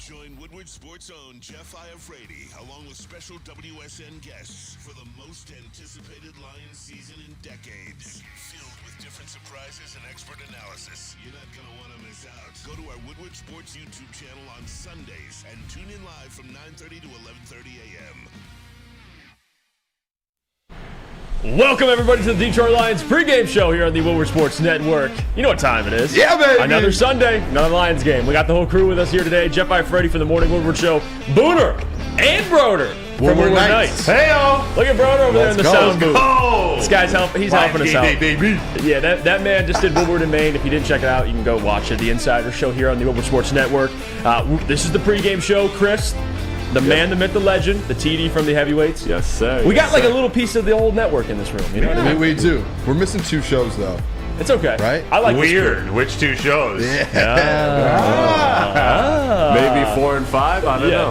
Join Woodward Sports' own Jeff Iafrate, along with special WSN guests for the most anticipated Lions season in decades. Filled with different surprises and expert analysis. You're not going to want to miss out. Go to our Woodward Sports YouTube channel on Sundays and tune in live from 9:30 to 11:30 a.m. Welcome, everybody, to the Detroit Lions pregame show here on the Woodward Sports Network. You know what time it is. Yeah, baby. Another Sunday, another Lions game. We got the whole crew with us here today. Jeff Iafrate for the Morning Woodward Show. Booner and Broder from Woodward Nights. Hey-o. Look at Broder over there in the sound booth. Go. This guy's helping us out. Baby. Yeah, that man just did Woodward in Maine. If you didn't check it out, you can go watch it. The Insider Show here on the Woodward Sports Network. This is the pregame show. Chris, the man, the myth, the legend, the TD from the heavyweights. Yes, sir. We got like a little piece of the old network in this room. You know what I mean? We do. We're missing two shows, though. It's okay. Right? I like Weird. Which two shows? Yeah. Maybe 4 and 5? I don't know.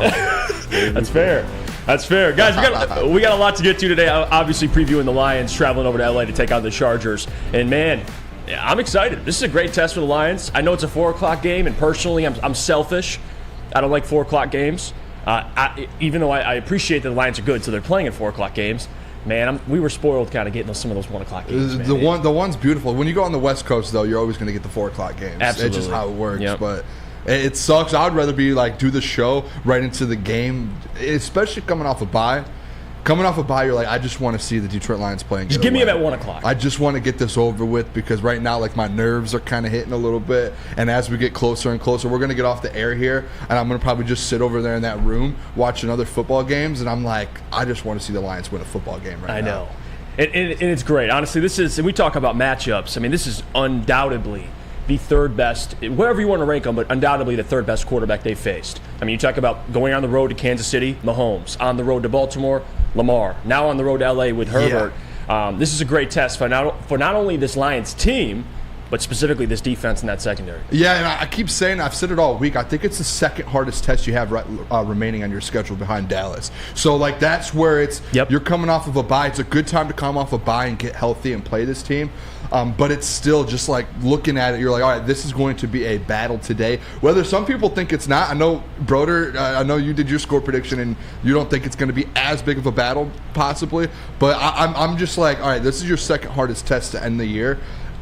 That's fair. That's fair. Guys, we got a lot to get to today. Obviously previewing the Lions, traveling over to LA to take on the Chargers. And man, I'm excited. This is a great test for the Lions. I know it's a 4 o'clock game, and personally, I'm selfish. I don't like 4 o'clock games. Even though I appreciate that the Lions are good, so they're playing at 4 o'clock games. Man, we were spoiled kind of getting some of those 1 o'clock games. The one's beautiful. When you go on the West Coast, though, you're always going to get the 4 o'clock games. Absolutely. It's just how it works. Yep. But it sucks. I'd rather be do the show right into the game, especially coming off a bye. Coming off a bye, you're like, I just want to see the Detroit Lions playing. Just give me them at 1 o'clock. I just want to get this over with because right now, my nerves are kind of hitting a little bit. And as we get closer and closer, we're going to get off the air here, and I'm going to probably just sit over there in that room watching other football games. And I'm like, I just want to see the Lions win a football game right now. I know. And it's great. Honestly, and we talk about matchups. I mean, this is undoubtedly the third best, wherever you want to rank them, but undoubtedly the third best quarterback they've faced. I mean, you talk about going on the road to Kansas City, Mahomes. On the road to Baltimore, Lamar. Now on the road to L.A. with Herbert. Yeah. This is a great test for not only this Lions team, but specifically this defense and that secondary. Yeah, and I keep saying, I've said it all week, I think it's the second hardest test you have remaining on your schedule behind Dallas. So, that's where you're coming off of a bye. It's a good time to come off a bye and get healthy and play this team. But it's still just looking at it, you're like, all right, this is going to be a battle today. Whether some people think it's not. I know, Broder, I know you did your score prediction, and you don't think it's going to be as big of a battle, possibly. But I'm just like, all right, this is your second hardest test to end the year.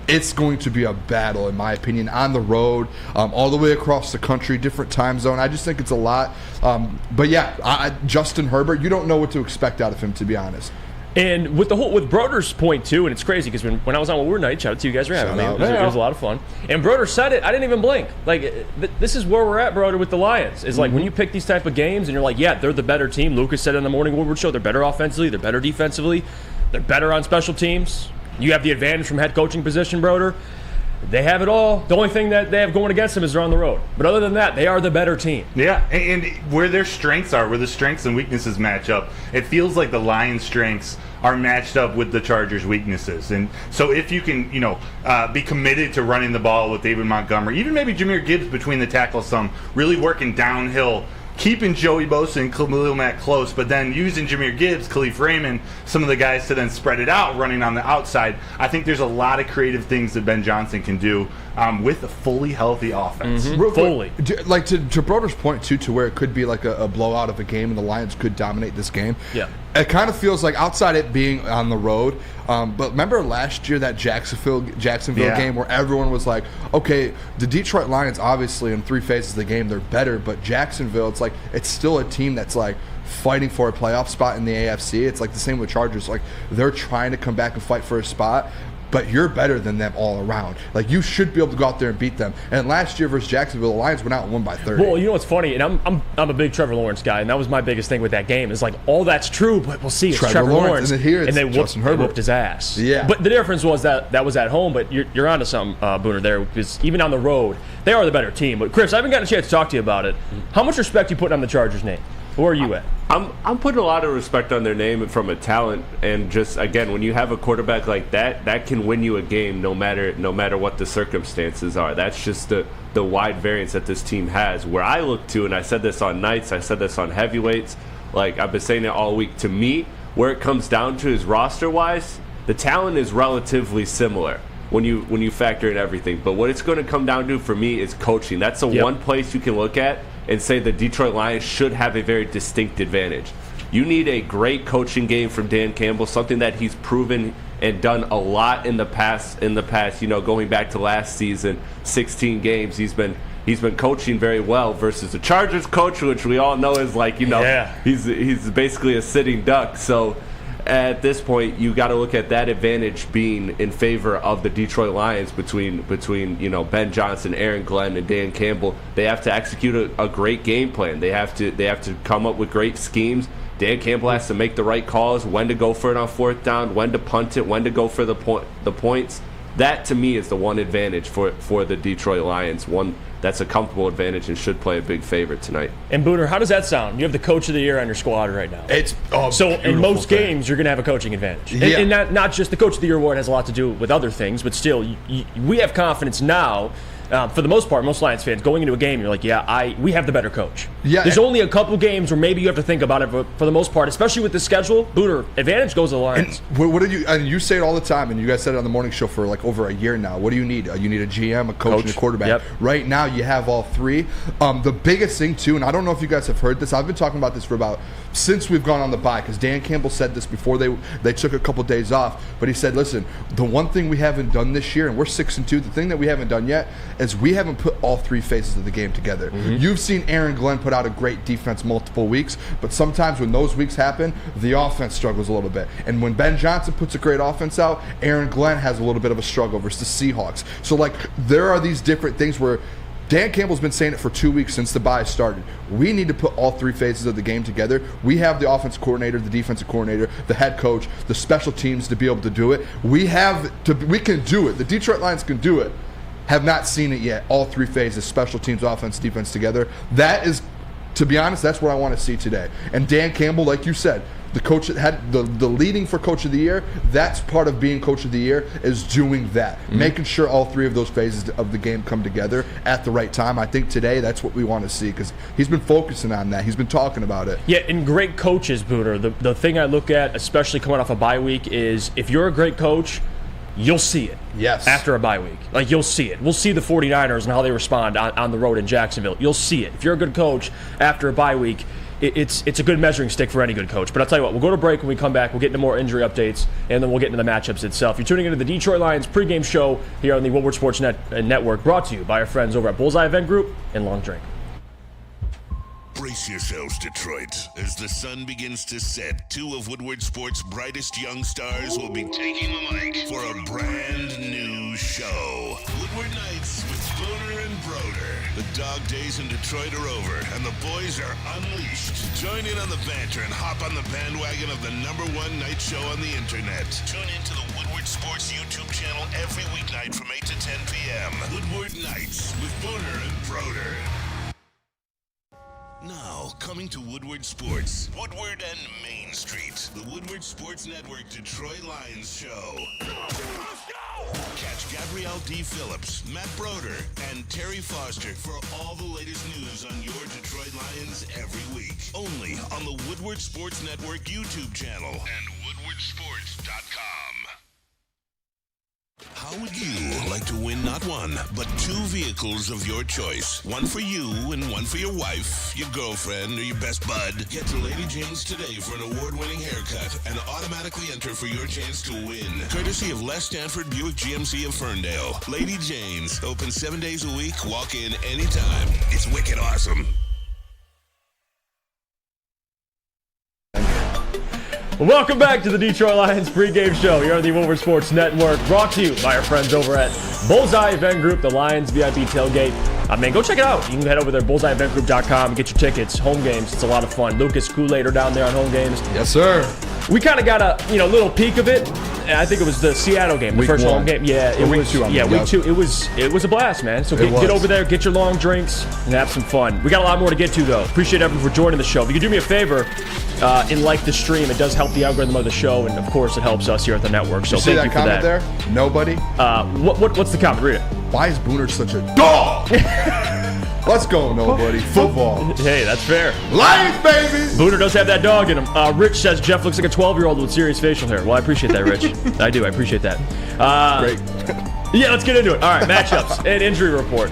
It's going to be a battle, in my opinion, on the road, all the way across the country, different time zone. I just think it's a lot. But yeah, Justin Herbert, you don't know what to expect out of him, to be honest. And with Broder's point too, and it's crazy because when I was on Woodward Night, shout out to you guys for having me. It was a lot of fun. And Broder said it, I didn't even blink. This is where we're at, Broder, with the Lions. It's when you pick these type of games and you're like, yeah, they're the better team. Lucas said on the Morning Woodward Show, they're better offensively, they're better defensively, they're better on special teams. You have the advantage from head coaching position, Broder. They have it all. The only thing that they have going against them is they're on the road. But other than that, they are the better team. Yeah, and where their strengths are, where the strengths and weaknesses match up, it feels like the Lions' strengths are matched up with the Chargers' weaknesses. And so if you can, be committed to running the ball with David Montgomery, even maybe Jahmyr Gibbs between the tackles some, really working downhill, keeping Joey Bosa and Khalil Mack close, but then using Jahmyr Gibbs, Khalif Raymond, some of the guys to then spread it out, running on the outside. I think there's a lot of creative things that Ben Johnson can do with a fully healthy offense. Mm-hmm. Fully. To Broder's point, too, to where it could be a blowout of a game and the Lions could dominate this game. Yeah. It kind of feels like, outside it being on the road, but remember last year that Jacksonville game where everyone was like, okay, the Detroit Lions, obviously in 3 phases of the game, they're better, but Jacksonville, it's still a team that's fighting for a playoff spot in the AFC. It's the same with Chargers. They're trying to come back and fight for a spot, but you're better than them all around. You should be able to go out there and beat them. And last year versus Jacksonville, the Lions went out and won by 30. Well, you know what's funny, and I'm a big Trevor Lawrence guy, and that was my biggest thing with that game. Is all that's true, but we'll see. It's Trevor Lawrence, and here it's they Justin Herbert. whooped his ass. Yeah. But the difference was that was at home. But you're onto something, Booner, there, because even on the road, they are the better team. But Chris, I haven't gotten a chance to talk to you about it. How much respect you putting on the Chargers' name? Where are you at? I'm putting a lot of respect on their name from a talent, and just again, when you have a quarterback like that can win you a game no matter what the circumstances are. That's just the wide variance that this team has. Where I look to, and I said this on nights, I said this on heavyweights, I've been saying it all week. To me, where it comes down to is roster-wise, the talent is relatively similar. when you factor in everything. But what it's going to come down to for me is coaching. That's the one place you can look at and say the Detroit Lions should have a very distinct advantage. You need a great coaching game from Dan Campbell, something that he's proven and done a lot in the past, going back to last season, 16 games. He's been coaching very well versus the Chargers coach, which we all know is he's basically a sitting duck. So at this point, you got to look at that advantage being in favor of the Detroit Lions between Ben Johnson, Aaron Glenn, and Dan Campbell. They have to execute a great game plan. They have to come up with great schemes. Dan Campbell has to make the right calls, when to go for it on fourth down, when to punt it, when to go for the points. That, to me, is the one advantage for the Detroit Lions. One that's a comfortable advantage and should play a big favorite tonight. And Booner, how does that sound? You have the coach of the year on your squad right now. So in most games, you're going to have a coaching advantage. Yeah. And not just the coach of the year award has a lot to do with other things, but still, we have confidence now. For the most part, most Lions fans, going into a game, you're like, we have the better coach. Yeah, There's only a couple games where maybe you have to think about it, but for the most part, especially with the schedule, Booner, advantage goes to the Lions. And what do you? And you say it all the time, and you guys said it on the morning show for like over a year now. What do you need? You need a GM, a coach, and a quarterback. Yep. Right now, you have all three. The biggest thing too, and I don't know if you guys have heard this. I've been talking about this since we've gone on the bye, because Dan Campbell said this before they took a couple days off. But he said, listen, the one thing we haven't done this year, and we're 6-2. The thing that we haven't done yet is we haven't put all three phases of the game together. Mm-hmm. You've seen Aaron Glenn put out a great defense multiple weeks, but sometimes when those weeks happen, the offense struggles a little bit. And when Ben Johnson puts a great offense out, Aaron Glenn has a little bit of a struggle versus the Seahawks. So there are these different things where Dan Campbell's been saying it for 2 weeks since the bye started. We need to put all three phases of the game together. We have the offensive coordinator, the defensive coordinator, the head coach, the special teams to be able to do it. We can do it. The Detroit Lions can do it. Have not seen it yet. All three phases, special teams, offense, defense together. That is, to be honest, that's what I want to see today. And Dan Campbell, like you said, the coach that had the leading for coach of the year, that's part of being coach of the year, is doing that. Mm-hmm. Making sure all three of those phases of the game come together at the right time. I think today that's what we want to see, because he's been focusing on that. He's been talking about it. Yeah, and great coaches, Booner. The thing I look at, especially coming off a bye week, is if you're a great coach, you'll see it. Yes. After a bye week. You'll see it. We'll see the 49ers and how they respond on the road in Jacksonville. You'll see it. If you're a good coach after a bye week, it's a good measuring stick for any good coach. But I'll tell you what, we'll go to break. When we come back, we'll get into more injury updates, and then we'll get into the matchups itself. You're tuning into the Detroit Lions pregame show here on the Woodward Sports Network, brought to you by our friends over at Bullseye Event Group and Long Drink. Brace yourselves, Detroit. As the sun begins to set, two of Woodward Sports' brightest young stars will be taking the mic for a brand new show. Woodward Nights with Booner and Broder. The dog days in Detroit are over, and the boys are unleashed. Join in on the banter and hop on the bandwagon of the #1 night show on the internet. Tune into the Woodward Sports YouTube channel every weeknight from 8 to 10 p.m. Woodward Nights with Booner and Broder. Now, coming to Woodward Sports, Woodward and Main Street, the Woodward Sports Network Detroit Lions show. Catch Gabrielle D. Phillips, Matt Broder, and Terry Foster for all the latest news on your Detroit Lions every week. Only on the Woodward Sports Network YouTube channel and woodwardsports.com. How would you like to win not one, but two vehicles of your choice? One for you and one for your wife, your girlfriend, or your best bud. Get to Lady Jane's today for an award-winning haircut and automatically enter for your chance to win. Courtesy of Les Stanford Buick GMC of Ferndale. Lady Jane's, open 7 days a week, walk in anytime. It's wicked awesome. Welcome back to the Detroit Lions pregame show here on the Woodward Sports Network, brought to you by our friends over at Bullseye Event Group, the Lions VIP tailgate. Man, go check it out. You can head over there, bullseyeeventgroup.com, get your tickets, home games. It's a lot of fun. Lucas Kool-Aid are down there on home games. Yes, sir. We kind of got a little peek of it. I think it was the Seattle game, the week first one. home game. Yeah, it week was. Two, week two. It was a blast, man. So get over there, get your long drinks, and have some fun. We got a lot more to get to though. Appreciate everyone for joining the show. If you could do me a favor and like the stream, it does help the algorithm of the show, and of course it helps us here at the network. So thank you for that. There? Nobody. What's the comment? Read it. Why is Booner such a dog? Let's go, nobody. Football. Hey, that's fair. Lions, baby! Booner does have that dog in him. Rich says Jeff looks like a 12-year-old with serious facial hair. Well, I appreciate that, Rich. I do. I appreciate that. Great. Yeah, let's get into it. All right, matchups and injury report.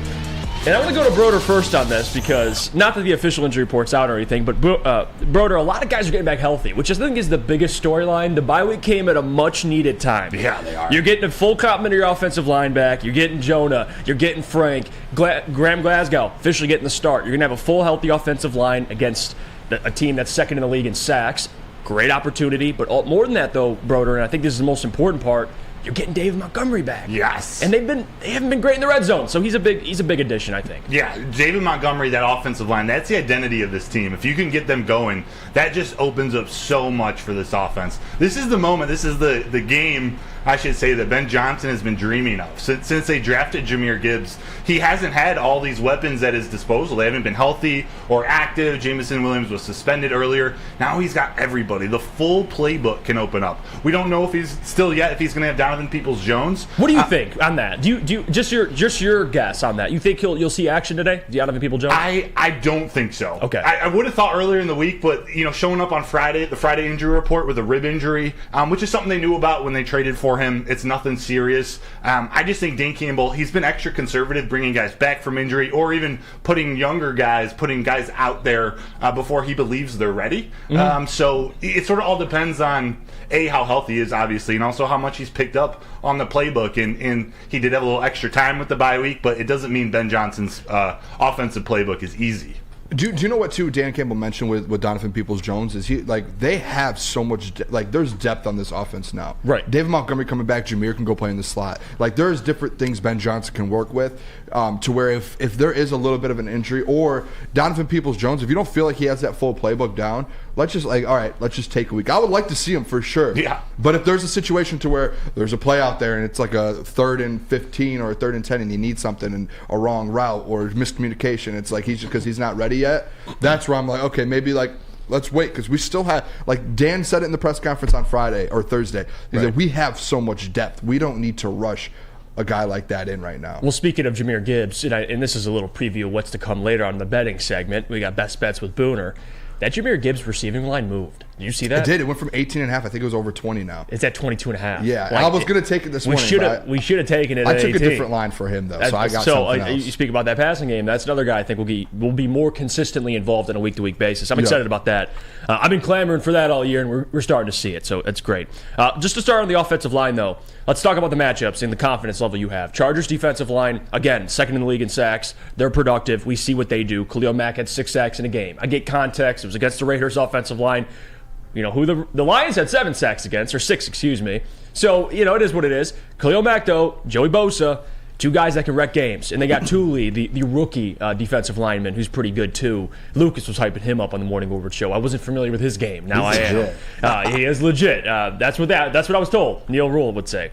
And I'm going to go to Broder first on this because, not that the official injury report's out or anything, but Broder, a lot of guys are getting back healthy, which I think is the biggest storyline. The bye week came at a much-needed time. Yeah, they are. You're getting a full complement of your offensive line back. You're getting Jonah. You're getting Frank. Graham Glasgow officially getting the start. You're going to have a full, healthy offensive line against a team that's second in the league in sacks. Great opportunity. But more than that, though, Broder, and I think this is the most important part, you're getting David Montgomery back. Yes. And they haven't been great in the red zone, so he's a big addition, I think. Yeah, David Montgomery, that offensive line, that's the identity of this team. If you can get them going, that just opens up so much for this offense. This is the moment, this is the game, I should say, that Ben Johnson has been dreaming of. Since they drafted Jahmyr Gibbs, he hasn't had all these weapons at his disposal. They haven't been healthy or active. Jameson Williams was suspended earlier. Now he's got everybody. The full playbook can open up. We don't know if he's still yet, if he's going to have Donovan Peoples-Jones. What do you think on that? Do you just your guess on that? You think you'll see action today, Donovan Peoples-Jones? I don't think so. Okay. I would have thought earlier in the week, but showing up on Friday, the Friday injury report with a rib injury, which is something they knew about when they traded for him. It's nothing serious. I just think Dan Campbell, he's been extra conservative bringing guys back from injury or even putting guys out there before he believes they're ready. Mm-hmm. So it sort of all depends on how healthy he is, obviously, and also how much he's picked up on the playbook. And he did have a little extra time with the bye week, but it doesn't mean Ben Johnson's offensive playbook is easy. Do you know what, too, Dan Campbell mentioned with Donovan Peoples-Jones is they have so much there's depth on this offense now. Right. David Montgomery coming back, Jahmyr can go play in the slot. There's different things Ben Johnson can work with to where if there is a little bit of an injury or Donovan Peoples-Jones, if you don't feel like he has that full playbook down, let's just take a week. I would like to see him for sure. Yeah. But if there's a situation to where there's a play out there and it's like a 3rd and 15 or a 3rd and 10 and you need something and a wrong route or miscommunication, it's like he's just because he's not ready yet. That's where I'm like, okay, maybe let's wait because we still have, Dan said it in the press conference on Friday or Thursday. He said we have so much depth. We don't need to rush a guy like that in right now. Well, speaking of Jahmyr Gibbs, and this is a little preview of what's to come later on the betting segment. We got best bets with Booner. That Jahmyr Gibbs receiving line moved. Did you see that? It did. It went from 18.5. I think it was over 20 now. It's at 22.5. Yeah. I was going to take it this morning. We should have taken it. I at took 18. a different line for him though, so I got something else. You speak about that passing game. That's another guy I think will be more consistently involved on a week-to-week basis. I'm excited about that. I've been clamoring for that all year, and we're starting to see it. So that's great. Just to start on the offensive line, though, let's talk about the matchups and the confidence level you have. Chargers defensive line, again, second in the league in sacks. They're productive. We see what they do. Khalil Mack had 6 sacks in a game. I get context. It was against the Raiders offensive line. Who the Lions had 7 sacks against, or 6, excuse me. So, it is what it is. Khalil Mack, though, Joey Bosa, 2 guys that can wreck games. And they got Tooley, the rookie defensive lineman, who's pretty good, too. Lucas was hyping him up on the Morning Woodward show. I wasn't familiar with his game. Now I am. He is legit. That's what I was told, Neil Rule would say.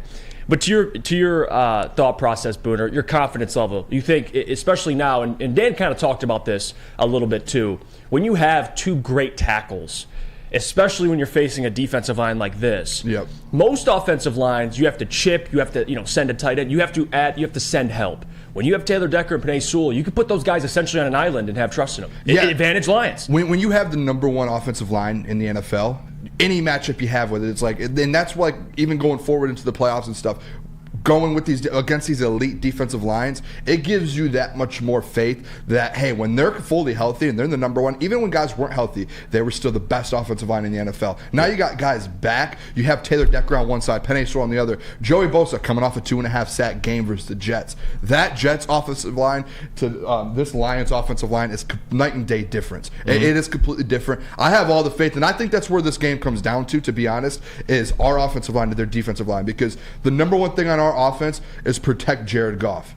But to your thought process, Booner, your confidence level, you think, especially now, and Dan kind of talked about this a little bit, too, when you have 2 great tackles, especially when you're facing a defensive line like this. Yep. Most offensive lines, you have to chip, you have to send a tight end, you have to send help. When you have Taylor Decker and Penei Sewell, you can put those guys essentially on an island and have trust in them. Yeah. Advantage Lions. When you have the number 1 offensive line in the NFL, any matchup you have with it, it's and that's why even going forward into the playoffs and stuff, going with against these elite defensive lines, it gives you that much more faith that, hey, when they're fully healthy and they're the number 1, even when guys weren't healthy, they were still the best offensive line in the NFL. Now you got guys back. You have Taylor Decker on one side, Penei Sewell on the other. Joey Bosa coming off a 2.5 sack game versus the Jets. That Jets offensive line to this Lions offensive line is night and day difference. Mm-hmm. It is completely different. I have all the faith, and I think that's where this game comes down to be honest, is our offensive line to their defensive line, because the number 1 thing on our offense is protect Jared Goff.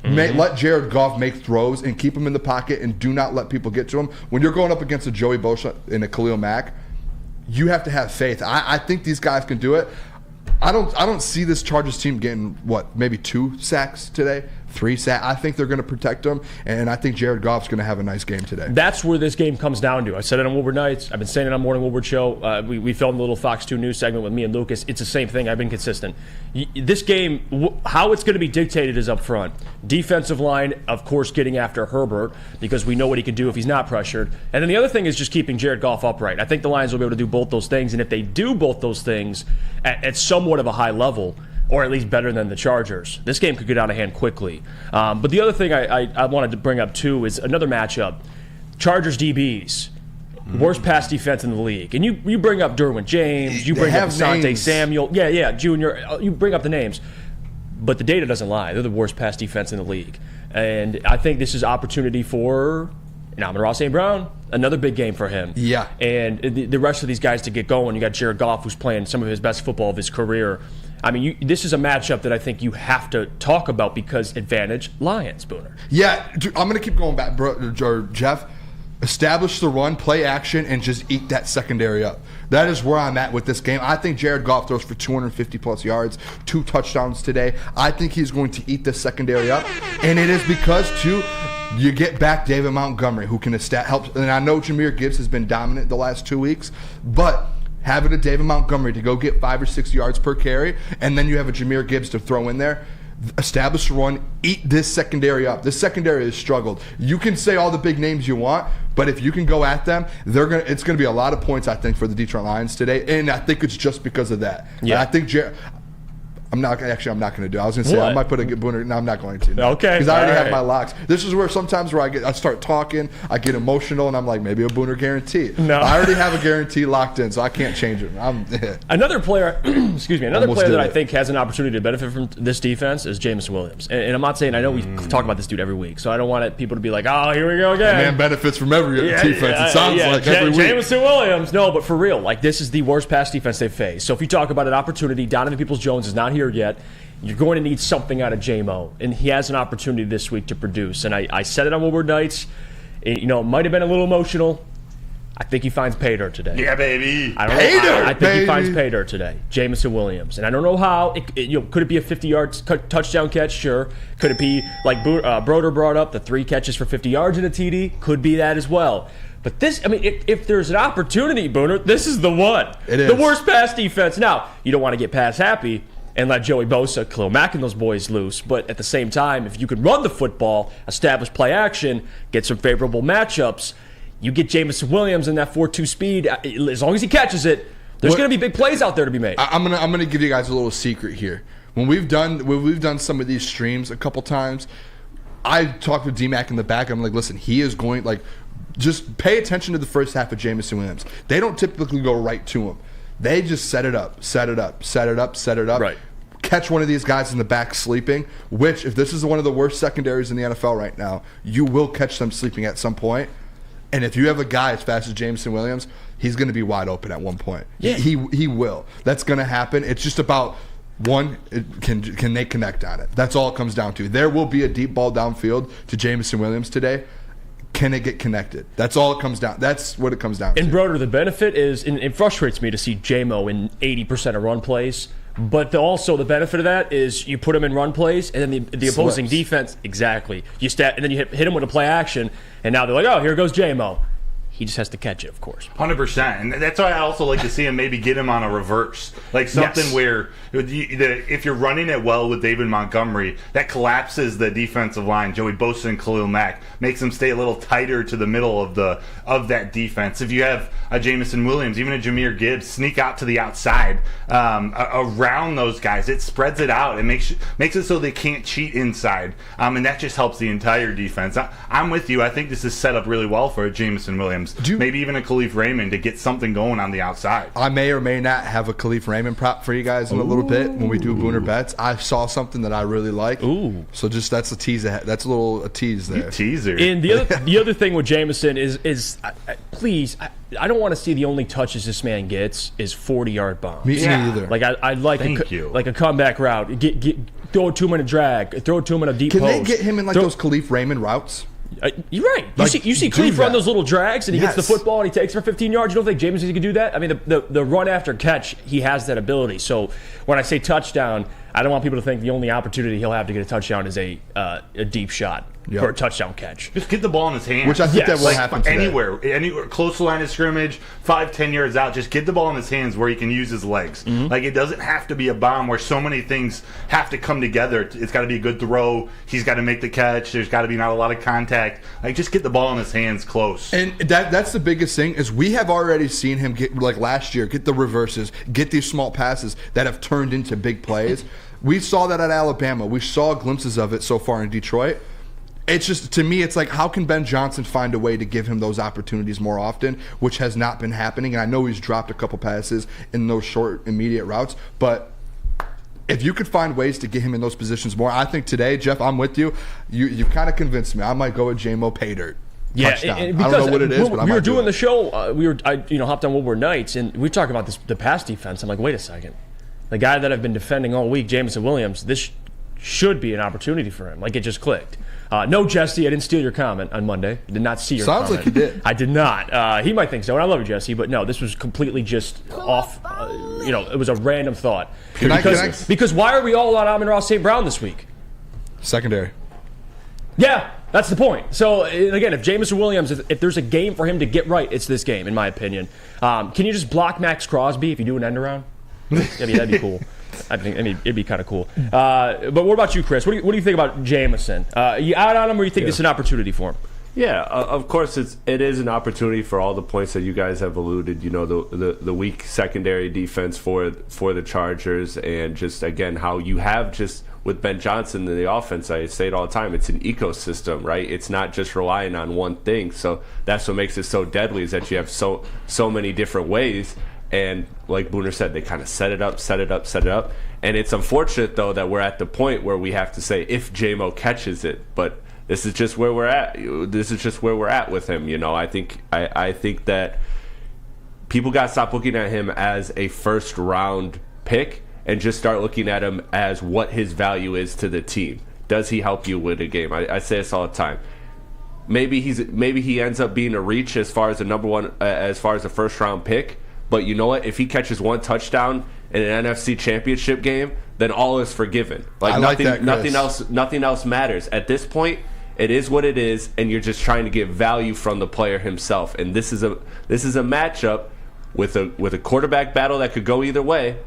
Let Jared Goff make throws and keep him in the pocket and do not let people get to him. When you're going up against a Joey Bosa and a Khalil Mack, you have to have faith. I think these guys can do it. I don't see this Chargers team getting, maybe 2 sacks today? 3 sacks. I think they're going to protect them, and I think Jared Goff's going to have a nice game today. That's where this game comes down to. I said it on Woodward Nights. I've been saying it on Morning Woodward Show. We filmed a little Fox 2 News segment with me and Lucas. It's the same thing. I've been consistent. This game, how it's going to be dictated is up front. Defensive line, of course, getting after Herbert because we know what he can do if he's not pressured. And then the other thing is just keeping Jared Goff upright. I think the Lions will be able to do both those things, and if they do both those things at somewhat of a high level, or at least better than the Chargers. This game could get out of hand quickly. But the other thing I wanted to bring up, too, is another matchup. Chargers DBs. Worst pass defense in the league. And you bring up Derwin James, you bring up Asante Samuel. Yeah, Junior. You bring up the names. But the data doesn't lie. They're the worst pass defense in the league. And I think this is opportunity for Amon-Ra St. Brown. Another big game for him. Yeah. And the rest of these guys to get going. You got Jared Goff, who's playing some of his best football of his career. I mean, this is a matchup that I think you have to talk about because advantage Lions, Booner. Yeah, I'm going to keep going back, Jeff. Establish the run, play action, and just eat that secondary up. That is where I'm at with this game. I think Jared Goff throws for 250-plus yards, 2 touchdowns today. I think he's going to eat the secondary up, and it is because, too, you get back David Montgomery, who can help. And I know Jahmyr Gibbs has been dominant the last 2 weeks, but having a David Montgomery to go get 5 or 6 yards per carry, and then you have a Jahmyr Gibbs to throw in there, establish a run, eat this secondary up. This secondary has struggled. You can say all the big names you want, but if you can go at them, it's going to be a lot of points, I think, for the Detroit Lions today, and I think it's just because of that. Yeah. I think I'm not going to do it. I was going to say, what? I might put a good Booner. No, I'm not going to. Okay. Because I already have my locks. This is where sometimes I start talking, I get emotional, and I'm like, maybe a Booner guarantee. No. I already have a guarantee locked in, so I can't change it. Another player, another Almost player that did I it. think has an opportunity to benefit from this defense is Jameson Williams. And I'm not saying, I know we talk about this dude every week, so I don't want people to be like, oh, here we go again. Man benefits from every defense. It sounds like every week. Jameson Williams. No, but for real, this is the worst pass defense they've faced. So if you talk about an opportunity, Donovan Peoples-Jones is not here yet. You're going to need something out of J-Mo, and he has an opportunity this week to produce. And I said it on Woodward Nights. It might have been a little emotional. I think he finds pay dirt today. Yeah, baby. I think he finds pay dirt today. Jameson Williams. And I don't know how. Could it be a 50-yard touchdown catch? Sure. Could it be like Broder brought up, the 3 catches for 50 yards in a TD? Could be that as well. But this, if there's an opportunity, Booner, this is the one. It is. The worst pass defense. Now, you don't want to get pass happy and let Joey Bosa, Khalil Mack, and those boys loose. But at the same time, if you can run the football, establish play action, get some favorable matchups, you get Jameson Williams in that 4.2 speed, as long as he catches it, there's going to be big plays out there to be made. I'm gonna give you guys a little secret here. When we've done some of these streams a couple times, I talked with D-Mac in the back. I'm like, listen, he is going, just pay attention to the first half of Jameson Williams. They don't typically go right to him. They just set it up. Right. Catch one of these guys in the back sleeping, which, if this is one of the worst secondaries in the NFL right now, you will catch them sleeping at some point. And if you have a guy as fast as Jameson Williams, he's going to be wide open at one point. Yeah. He will. That's going to happen. It's just about, one, can they connect on it? That's all it comes down to. There will be a deep ball downfield to Jameson Williams today. Can it get connected? That's all it comes down. That's what it comes down to. And Broder, the benefit is, and it frustrates me to see J-Mo in 80% of run plays, but also the benefit of that is you put him in run plays, and then the opposing defense, exactly. And then you hit him with a play action, and now they're like, oh, here goes J-Mo. He just has to catch it, of course. 100%. And that's why I also like to see him maybe get him on a reverse. Like something where if you're running it well with David Montgomery, that collapses the defensive line. Joey Bosa and Khalil Mack makes them stay a little tighter to the middle of that defense. If you have a Jameson Williams, even a Jahmyr Gibbs, sneak out to the outside around those guys, it spreads it out. It makes it so they can't cheat inside. And that just helps the entire defense. I'm with you. I think this is set up really well for a Jameson Williams. Maybe even a Khalif Raymond to get something going on the outside. I may or may not have a Khalif Raymond prop for you guys in a little bit when we do Booner bets. I saw something that I really like. Ooh. So just that's a tease. That's a tease there. Teaser. And the other thing with Jameson is please, I don't want to see the only touches this man gets is 40-yard bombs. Me either. I'd like a comeback route. Throw it to him in a drag. Throw it to him in a deep post. Can they get him in those Khalif Raymond routes? You're right. You see Khalif run those little drags, and he gets the football, and he takes it for 15 yards. You don't think Jameson can do that? I mean, the run after catch, he has that ability. So when I say touchdown, I don't want people to think the only opportunity he'll have to get a touchdown is a deep shot for a touchdown catch. Just get the ball in his hands. Which I think that will happen today. Anywhere, close to line of scrimmage, 5-10 yards out, just get the ball in his hands where he can use his legs. Mm-hmm. It doesn't have to be a bomb where so many things have to come together. It's got to be a good throw. He's got to make the catch. There's got to be not a lot of contact. Just get the ball in his hands close. And that's the biggest thing is we have already seen him get, last year, get the reverses, get these small passes that have turned into big plays. We saw that at Alabama. We saw glimpses of it so far in Detroit. It's just, to me, it's like, how can Ben Johnson find a way to give him those opportunities more often, which has not been happening. And I know he's dropped a couple passes in those short, immediate routes, but if you could find ways to get him in those positions more, I think today, Jeff, I'm with you. You kind of convinced me. I might go with J-Mo pay dirt. Yeah, and I don't know what it is, but I we might were doing do the show. I hopped on Woodward Nights, and we talked about the pass defense. I'm like, wait a second. The guy that I've been defending all week, Jameson Williams, this should be an opportunity for him. Like, it just clicked. No, Jesse, I didn't steal your comment on Monday. I did not see your comment. Sounds like you did. I did not. He might think so, and I love you, Jesse, but no, this was completely just off. It was a random thought. Because why are we all on Amon-Ra St. Brown this week? Secondary. Yeah, that's the point. So, again, if Jameson Williams, if there's a game for him to get right, it's this game, in my opinion. Can you just block Max Crosby if you do an end around? That'd be cool. It'd be kind of cool. But what about you, Chris? What do you think about Jameson? You out on him, or you think this is an opportunity for him? Yeah, of course it is an opportunity for all the points that you guys have alluded. The weak secondary defense for the Chargers, and just again how you have just with Ben Johnson in the offense. I say it all the time. It's an ecosystem, right? It's not just relying on one thing. So that's what makes it so deadly, is that you have so many different ways. And like Booner said, they kind of set it up. And it's unfortunate, though, that we're at the point where we have to say if J-Mo catches it. But this is just where we're at. This is just where we're at with him. I think that people got to stop looking at him as a first-round pick and just start looking at him as what his value is to the team. Does he help you win a game? I say this all the time. Maybe he ends up being a reach as far as the number one, as far as the first-round pick. But you know what? If he catches one touchdown in an NFC Championship game, then all is forgiven. Nothing else matters. At this point, it is what it is, and you're just trying to get value from the player himself. And this is a matchup with a quarterback battle that could go either way.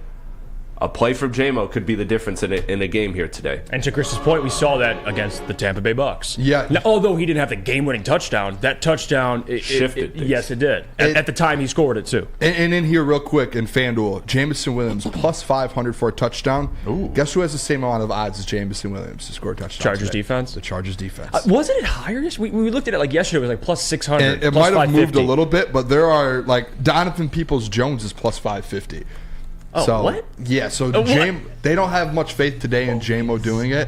A play from J-Mo could be the difference in a game here today. And to Chris's point, we saw that against the Tampa Bay Bucks. Yeah. Now, although he didn't have the game-winning touchdown, that touchdown shifted things. Yes, it did. At the time, he scored it too. And in here, real quick, in FanDuel, Jameson Williams plus 500 for a touchdown. Ooh. Guess who has the same amount of odds as Jameson Williams to score a touchdown? Chargers today? Defense. The Chargers defense. Wasn't it higher? We looked at it yesterday. It was like plus 600. And it might have moved a little bit, but there are Donovan Peoples-Jones is plus 550. Oh, so, what? Yeah, so they don't have much faith today in J-Mo doing it,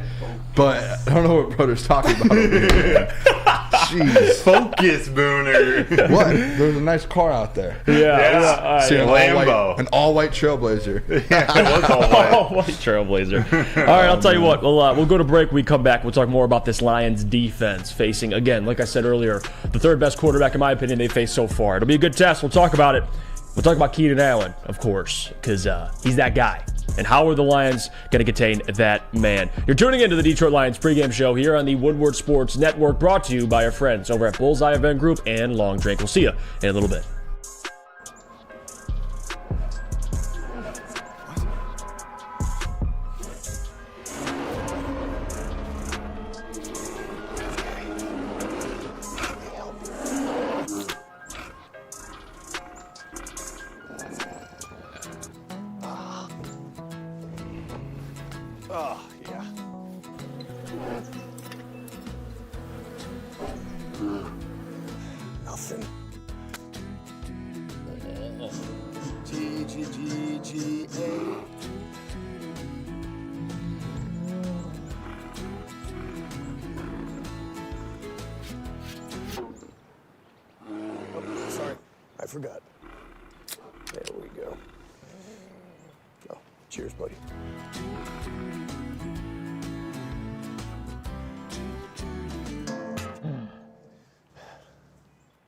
but I don't know what Broder's talking about over here. Jeez. Focus, Booner. What? There's a nice car out there. Yeah. See, Lambo. An all-white Trailblazer. Yeah, it was all white. All-white Trailblazer. All right, I'll tell you what. We'll go to break. We come back. We'll talk more about this Lions defense facing, again, like I said earlier, the third best quarterback, in my opinion, they faced so far. It'll be a good test. We'll talk about it. We'll talk about Keenan Allen, of course, because he's that guy. And how are the Lions going to contain that man? You're tuning into the Detroit Lions pregame show here on the Woodward Sports Network, brought to you by our friends over at Bullseye Event Group and Long Drink. We'll see you in a little bit. Nothing. Oh, sorry, I forgot. There we go. Oh, cheers, buddy.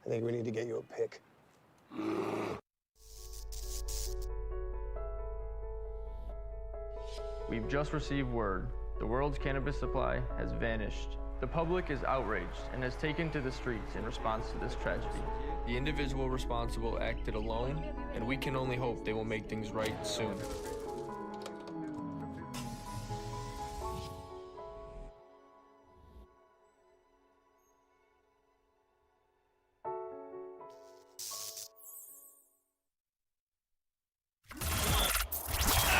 I think we need to get you a pick. We've just received word. The world's cannabis supply has vanished. The public is outraged and has taken to the streets in response to this tragedy. The individual responsible acted alone, and we can only hope they will make things right soon.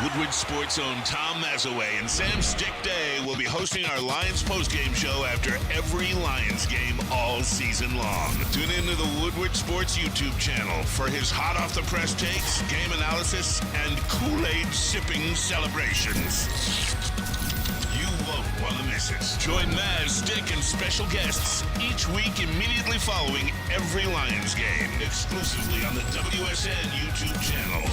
Woodward Sports' own Tom Mazaway and Sam Stick Day will be hosting our Lions postgame show after every Lions game all season long. Tune into the Woodward Sports YouTube channel for his hot off the press takes, game analysis, and Kool-Aid sipping celebrations. You won't want to miss it. Join Maz, Stick, and special guests each week immediately following every Lions game, exclusively on the WSN YouTube channel.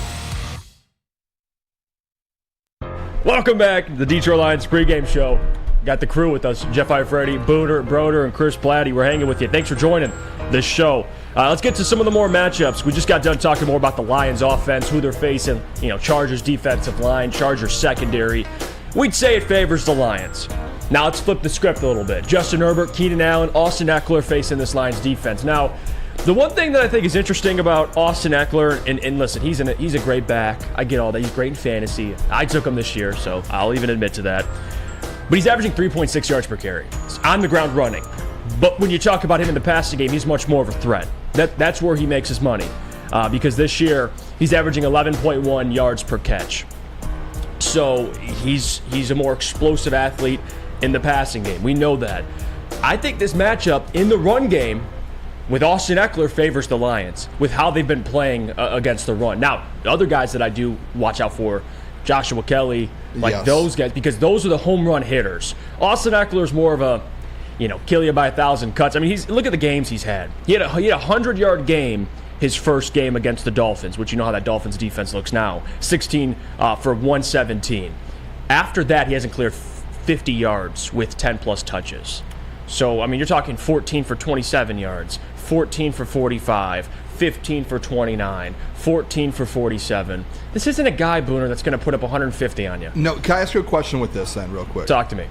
Welcome back to the Detroit Lions pregame show. Got the crew with us, Jeff Iafrate, Booner, Broder, and Chris Platte. We're hanging with you. Thanks for joining this show. Let's get to some of the more matchups. We just got done talking more about the Lions offense, who they're facing, Chargers defensive line, Chargers secondary. We'd say it favors the Lions. Now let's flip the script a little bit. Justin Herbert, Keenan Allen, Austin Eckler facing this Lions defense. Now, the one thing that I think is interesting about Austin Eckler, and listen, he's a great back. I get all that. He's great in fantasy. I took him this year, so I'll even admit to that. But he's averaging 3.6 yards per carry. It's on the ground running. But when you talk about him in the passing game, he's much more of a threat. That's where he makes his money. Because this year, he's averaging 11.1 yards per catch. So he's a more explosive athlete in the passing game. We know that. I think this matchup in the run game with Austin Eckler favors the Lions with how they've been playing against the run. Now, the other guys that I do watch out for, Joshua Kelly, those guys, because those are the home run hitters. Austin Eckler is more of a, kill you by 1,000 cuts. I mean, look at the games he's had. He had a 100-yard game his first game against the Dolphins, which you know how that Dolphins defense looks now. 16 for 117. After that, he hasn't cleared 50 yards with 10-plus touches. So, I mean, you're talking 14 for 27 yards, 14 for 45, 15 for 29, 14 for 47. This isn't a guy, Booner, that's going to put up 150 on you. No, can I ask you a question with this then real quick? Talk to me.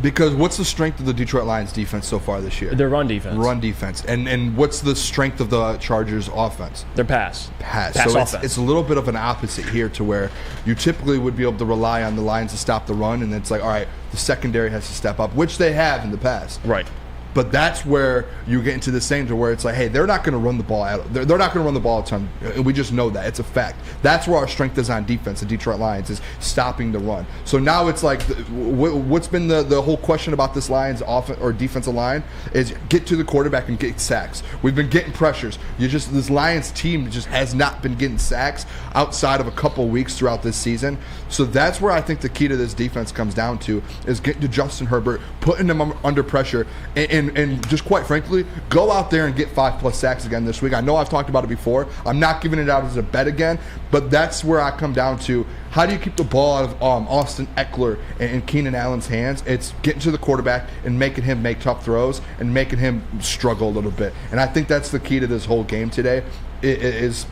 Because what's the strength of the Detroit Lions defense so far this year? Their run defense. Run defense. And what's the strength of the Chargers offense? Their pass. Pass so offense. It's a little bit of an opposite here to where you typically would be able to rely on the Lions to stop the run, and it's like, all right, the secondary has to step up, which they have in the past. Right. But that's where you get into the same to where it's like, hey, they're not going to run the ball out. They're not going to run the ball a ton. And we just know that. It's a fact. That's where our strength is on defense, the Detroit Lions, is stopping the run. So now it's like, what's been the whole question about this Lions offense or defensive line is get to the quarterback and get sacks. We've been getting pressures. This Lions team just has not been getting sacks outside of a couple weeks throughout this season. So that's where I think the key to this defense comes down to is getting to Justin Herbert, putting him under pressure, and just quite frankly, go out there and get 5+ sacks again this week. I know I've talked about it before. I'm not giving it out as a bet again, but that's where I come down to. How do you keep the ball out of Austin Eckler and Keenan Allen's hands? It's getting to the quarterback and making him make tough throws and making him struggle a little bit. And I think that's the key to this whole game today is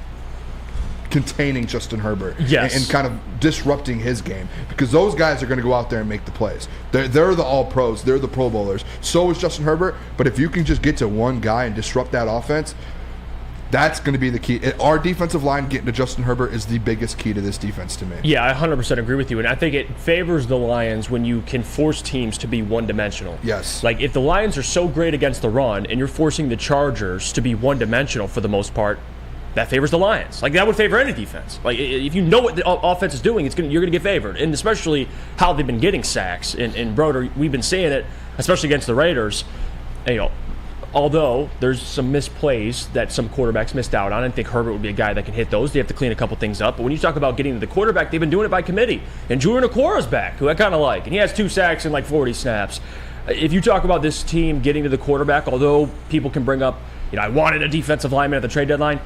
containing Justin Herbert and kind of disrupting his game, because those guys are going to go out there and make the plays. They're the all-pros. They're the Pro Bowlers. So is Justin Herbert. But if you can just get to one guy and disrupt that offense, that's going to be the key. Our defensive line getting to Justin Herbert is the biggest key to this defense to me. Yeah, I 100% agree with you. And I think it favors the Lions when you can force teams to be one-dimensional. Yes. Like, if the Lions are so great against the run and you're forcing the Chargers to be one-dimensional for the most part, that favors the Lions. Like, that would favor any defense. Like, if you know what the offense is doing, you're going to get favored. And especially how they've been getting sacks. And Broder, we've been seeing it, especially against the Raiders. Although there's some misplays that some quarterbacks missed out on, I think Herbert would be a guy that can hit those. They have to clean a couple things up. But when you talk about getting to the quarterback, they've been doing it by committee. And Julian Okora's back, who I kind of like. And he has 2 sacks in like 40 snaps. If you talk about this team getting to the quarterback, although people can bring up, I wanted a defensive lineman at the trade deadline,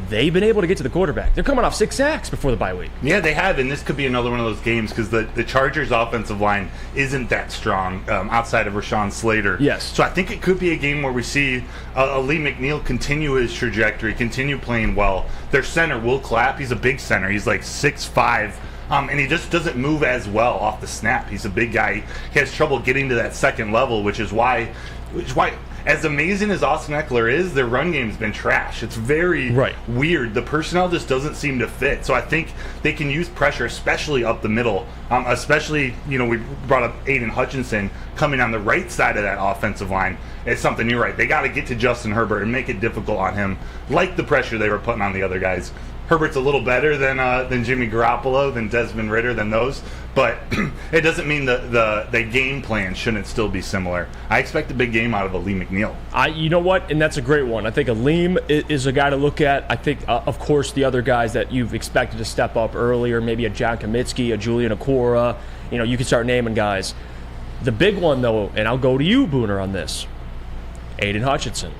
they've been able to get to the quarterback. They're coming off 6 sacks before the bye week. Yeah, they have, and this could be another one of those games because the Chargers' offensive line isn't that strong outside of Rashawn Slater. Yes. So I think it could be a game where we see Lee McNeil continue his trajectory, continue playing well. Their center, Will Clapp, he's a big center. He's like 6'5", and he just doesn't move as well off the snap. He's a big guy. He has trouble getting to that second level, which is why as amazing as Austin Eckler is, their run game's been trash. It's very weird. The personnel just doesn't seem to fit. So I think they can use pressure, especially up the middle. Especially, we brought up Aiden Hutchinson coming on the right side of that offensive line. It's something you're right. They got to get to Justin Herbert and make it difficult on him, like the pressure they were putting on the other guys Herbert's a little better than Jimmy Garoppolo, than Desmond Ridder, than those. But it doesn't mean the game plan shouldn't still be similar. I expect a big game out of Aleem McNeil. You know what? And that's a great one. I think Aleem is a guy to look at. I think, of course, the other guys that you've expected to step up earlier, maybe a John Kamitsky, a Julian Okora, you can start naming guys. The big one, though, and I'll go to you, Booner, on this, Aiden Hutchinson.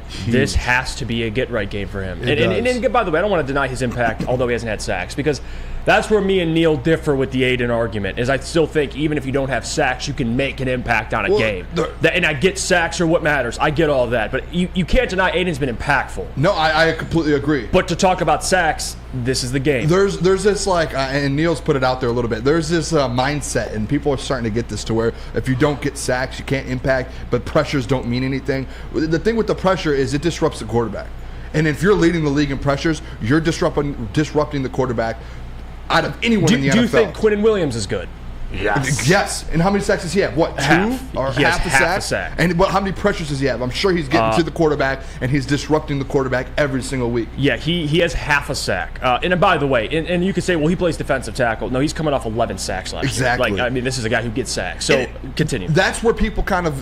Huge. This has to be a get-right game for him. And by the way, I don't want to deny his impact, although he hasn't had sacks, because that's where me and Neil differ with the Aiden argument, is I still think even if you don't have sacks, you can make an impact on a game. And I get sacks are what matters. I get all of that. But you can't deny Aiden's been impactful. No, I completely agree. But to talk about sacks, this is the game. There's this, and Neil's put it out there a little bit, there's this mindset, and people are starting to get this to where if you don't get sacks, you can't impact, but pressures don't mean anything. The thing with the pressure is it disrupts the quarterback. And if you're leading the league in pressures, you're disrupting the quarterback out of anyone in the NFL. Do you think Quinnen Williams is good? Yes. And how many sacks does he have? What, half. 2? Or he half has a half sack? A sack. And how many pressures does he have? I'm sure he's getting to the quarterback, and he's disrupting the quarterback every single week. Yeah, he has half a sack. And by the way, and you could say, well, he plays defensive tackle. No, he's coming off 11 sacks last year. Exactly. This is a guy who gets sacks. So, continue. That's where people kind of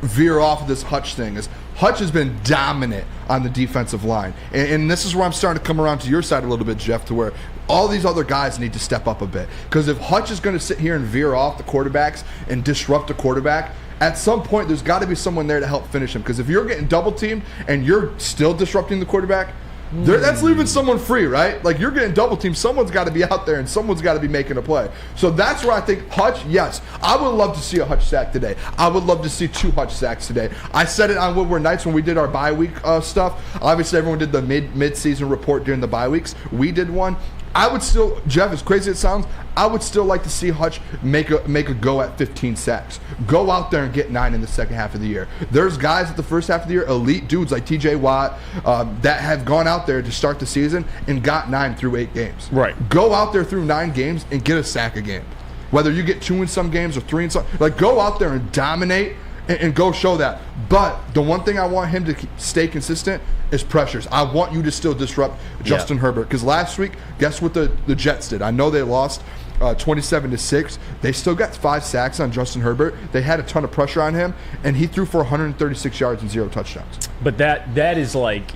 veer off of this Hutch thing. Is Hutch has been dominant on the defensive line. And this is where I'm starting to come around to your side a little bit, Jeff, to where all these other guys need to step up a bit. Because if Hutch is going to sit here and veer off the quarterbacks and disrupt the quarterback, at some point there's got to be someone there to help finish him. Because if you're getting double teamed and you're still disrupting the quarterback, that's leaving someone free, right? Like, you're getting double teamed. Someone's got to be out there, and someone's got to be making a play. So that's where I think Hutch, yes, I would love to see a Hutch sack today. I would love to see 2 Hutch sacks today. I said it on Woodward Nights when we did our bye week stuff. Obviously, everyone did the mid-season report during the bye weeks. We did one. I would still, Jeff, as crazy as it sounds, I would still like to see Hutch make a go at 15 sacks. Go out there and get 9 in the second half of the year. There's guys at the first half of the year, elite dudes like TJ Watt, that have gone out there to start the season and got 9 through 8 games. Right. Go out there through 9 games and get a sack a game. Whether you get 2 in some games or 3 in some, go out there and dominate and go show that. But the one thing I want him to stay consistent is pressures. I want you to still disrupt Justin Herbert. Because last week, guess what the Jets did? I know they lost 27-6. They still got 5 sacks on Justin Herbert. They had a ton of pressure on him, and he threw for 136 yards and 0 touchdowns. But that is like...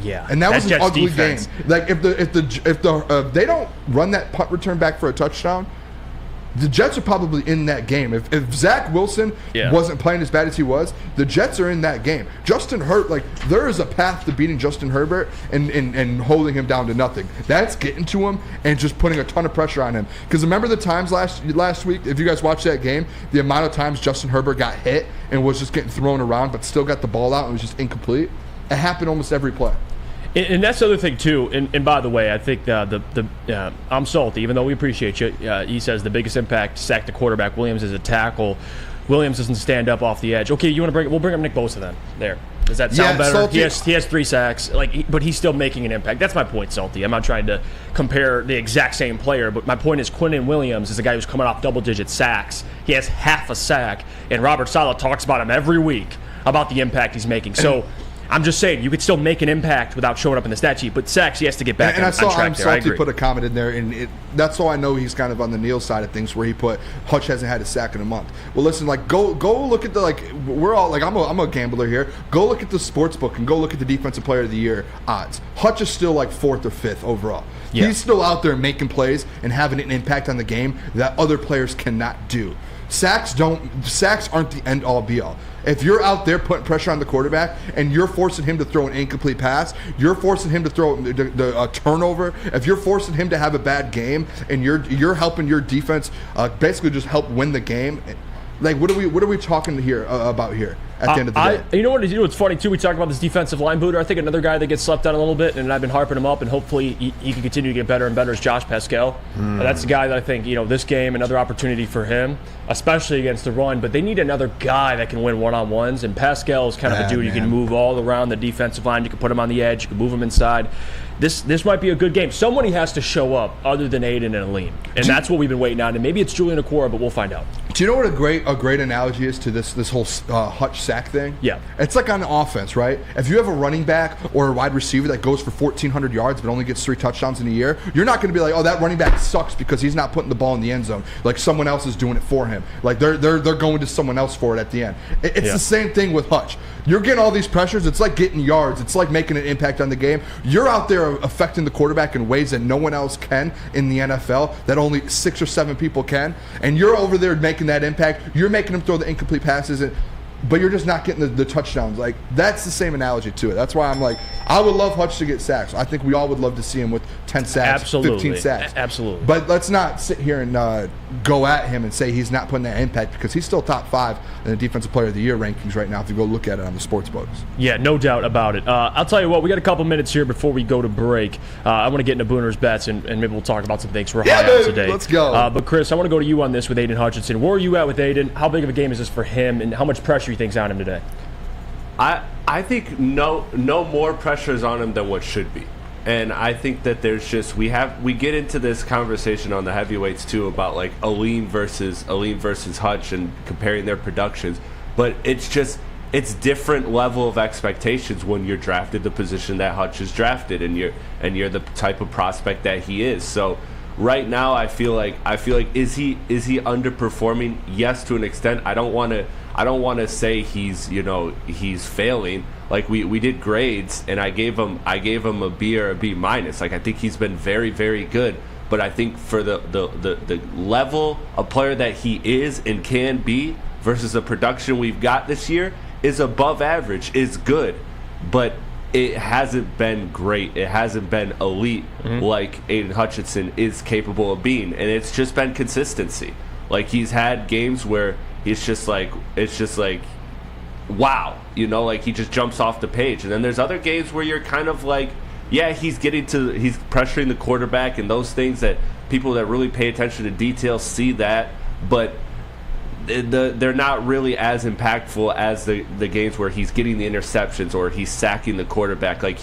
Yeah, and that was an Jets ugly defense. game. Like, if they don't run that punt return back for a touchdown, the Jets are probably in that game. If Zach Wilson wasn't playing as bad as he was, the Jets are in that game. Justin Herbert, there is a path to beating Justin Herbert and holding him down to nothing. That's getting to him and just putting a ton of pressure on him. Because remember the times last week, if you guys watched that game, the amount of times Justin Herbert got hit and was just getting thrown around but still got the ball out and was just incomplete. It happened almost every play. And that's the other thing, too. And by the way, I think I'm salty, even though we appreciate you. He says the biggest impact, sack the quarterback. Williams is a tackle. Williams doesn't stand up off the edge. Okay, you want to we'll bring up Nick Bosa then. There. Does that sound better? Salty. He has 3 sacks, but he's still making an impact. That's my point, Salty. I'm not trying to compare the exact same player, but my point is Quinnen Williams is a guy who's coming off double-digit sacks. He has half a sack, and Robert Saleh talks about him every week about the impact he's making. So I'm just saying, you could still make an impact without showing up in the stat sheet, but sacks, he has to get back on track there. Salty put a comment in there, and that's all I know he's kind of on the Neil side of things, where he put Hutch hasn't had a sack in a month. Well, listen, go look at we're all I'm a gambler here. Go look at the sports book and go look at the defensive player of the year odds. Hutch is still 4th or 5th overall. Yeah. He's still out there making plays and having an impact on the game that other players cannot do. Sacks aren't the end all be all. If you're out there putting pressure on the quarterback and you're forcing him to throw an incomplete pass, you're forcing him to throw a turnover, if you're forcing him to have a bad game and you're helping your defense basically just help win the game, what are we talking here about here at the end of the day? You know what? It's funny too. We talk about this defensive line, Booner. I think another guy that gets slept on a little bit, and I've been harping him up, and hopefully he can continue to get better and better, is Josh Pascal. That's the guy that I think this game, another opportunity for him, especially against the run. But they need another guy that can win one-on-ones, and Pascal is kind of a dude you can move all around the defensive line. You can put him on the edge. You can move him inside. This might be a good game. Somebody has to show up other than Aiden and Aleem, and that's what we've been waiting on. And maybe it's Julian Okora, but we'll find out. Do you know what a great analogy is to this whole Hutch sack thing? Yeah. It's like on offense, right? If you have a running back or a wide receiver that goes for 1,400 yards but only gets 3 touchdowns in a year, you're not going to be like, oh, that running back sucks because he's not putting the ball in the end zone. Like someone else is doing it for him. Like they're going to someone else for it at the end. It's the same thing with Hutch. You're getting all these pressures. It's like getting yards. It's like making an impact on the game. You're out there affecting the quarterback in ways that no one else can in the NFL, that only 6 or 7 people can. And you're over there making that impact. You're making them throw the incomplete passes, but you're just not getting the touchdowns. Like, that's the same analogy to it. That's why I'm like, I would love Hutch to get sacks. I think we all would love to see him with 10 sacks, 15 sacks. Absolutely. But let's not sit here and go at him and say he's not putting that impact, because he's still top 5 in the Defensive Player of the Year rankings right now if you go look at it on the sports books. Yeah, no doubt about it. I'll tell you what, we got a couple minutes here before we go to break. I want to get into Booner's bets, and maybe we'll talk about some things we're high on today. Let's go. But Chris, I want to go to you on this with Aiden Hutchinson. Where are you at with Aiden? How big of a game is this for him, and how much pressure you think's on him today? I think no more pressure is on him than what should be. And I think that there's just we get into this conversation on the heavyweights too about like Aleem versus Hutch and comparing their productions, but it's different level of expectations when you're drafted the position that Hutch is drafted, and you're the type of prospect that he is. So right now I feel like is he underperforming? Yes, to an extent. I don't want to say he's failing. Like we did grades, and I gave him a B or a B minus. Like I think he's been very, very good, but I think for the level of player that he is and can be versus the production we've got this year is above average, is good, but it hasn't been great. It hasn't been elite like Aiden Hutchinson is capable of being, and it's just been consistency. Like he's had games where it's just like wow, like he just jumps off the page. And then there's other games where you're kind of like, yeah, he's pressuring the quarterback and those things that people that really pay attention to details see that, but they're not really as impactful as the games where he's getting the interceptions or he's sacking the quarterback. Like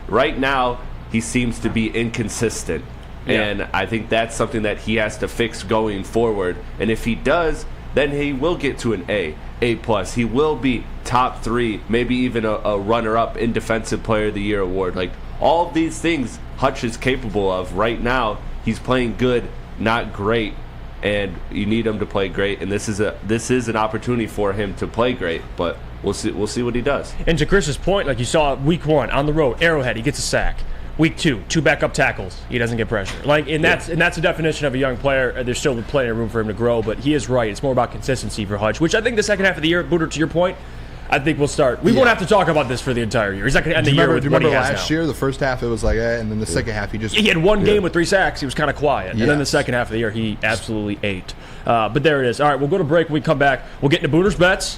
right now he seems to be inconsistent. Yeah. And I think that's something that he has to fix going forward. And if he does, then he will get to an A+. He will be top 3, maybe even a runner-up in Defensive Player of the Year award. Like all of these things Hutch is capable of. Right now, he's playing good, not great, and you need him to play great. And this is an opportunity for him to play great, but we'll see what he does. And to Chris's point, like you saw week 1 on the road, Arrowhead, he gets a sack. Week 2, 2 backup tackles. He doesn't get pressure. That's the definition of a young player. There's still plenty of room for him to grow, but he is right. It's more about consistency for Hutch, which I think the second half of the year, Booner, to your point, I think we'll start. We won't have to talk about this for the entire year. He's not going to end the year with what he has now. Last year, the first half, it was like, and then the second half, he had one game with 3 sacks. He was kind of quiet. And then the second half of the year, he absolutely ate. But there it is. All right, we'll go to break. When we come back, we'll get into Booner's bets.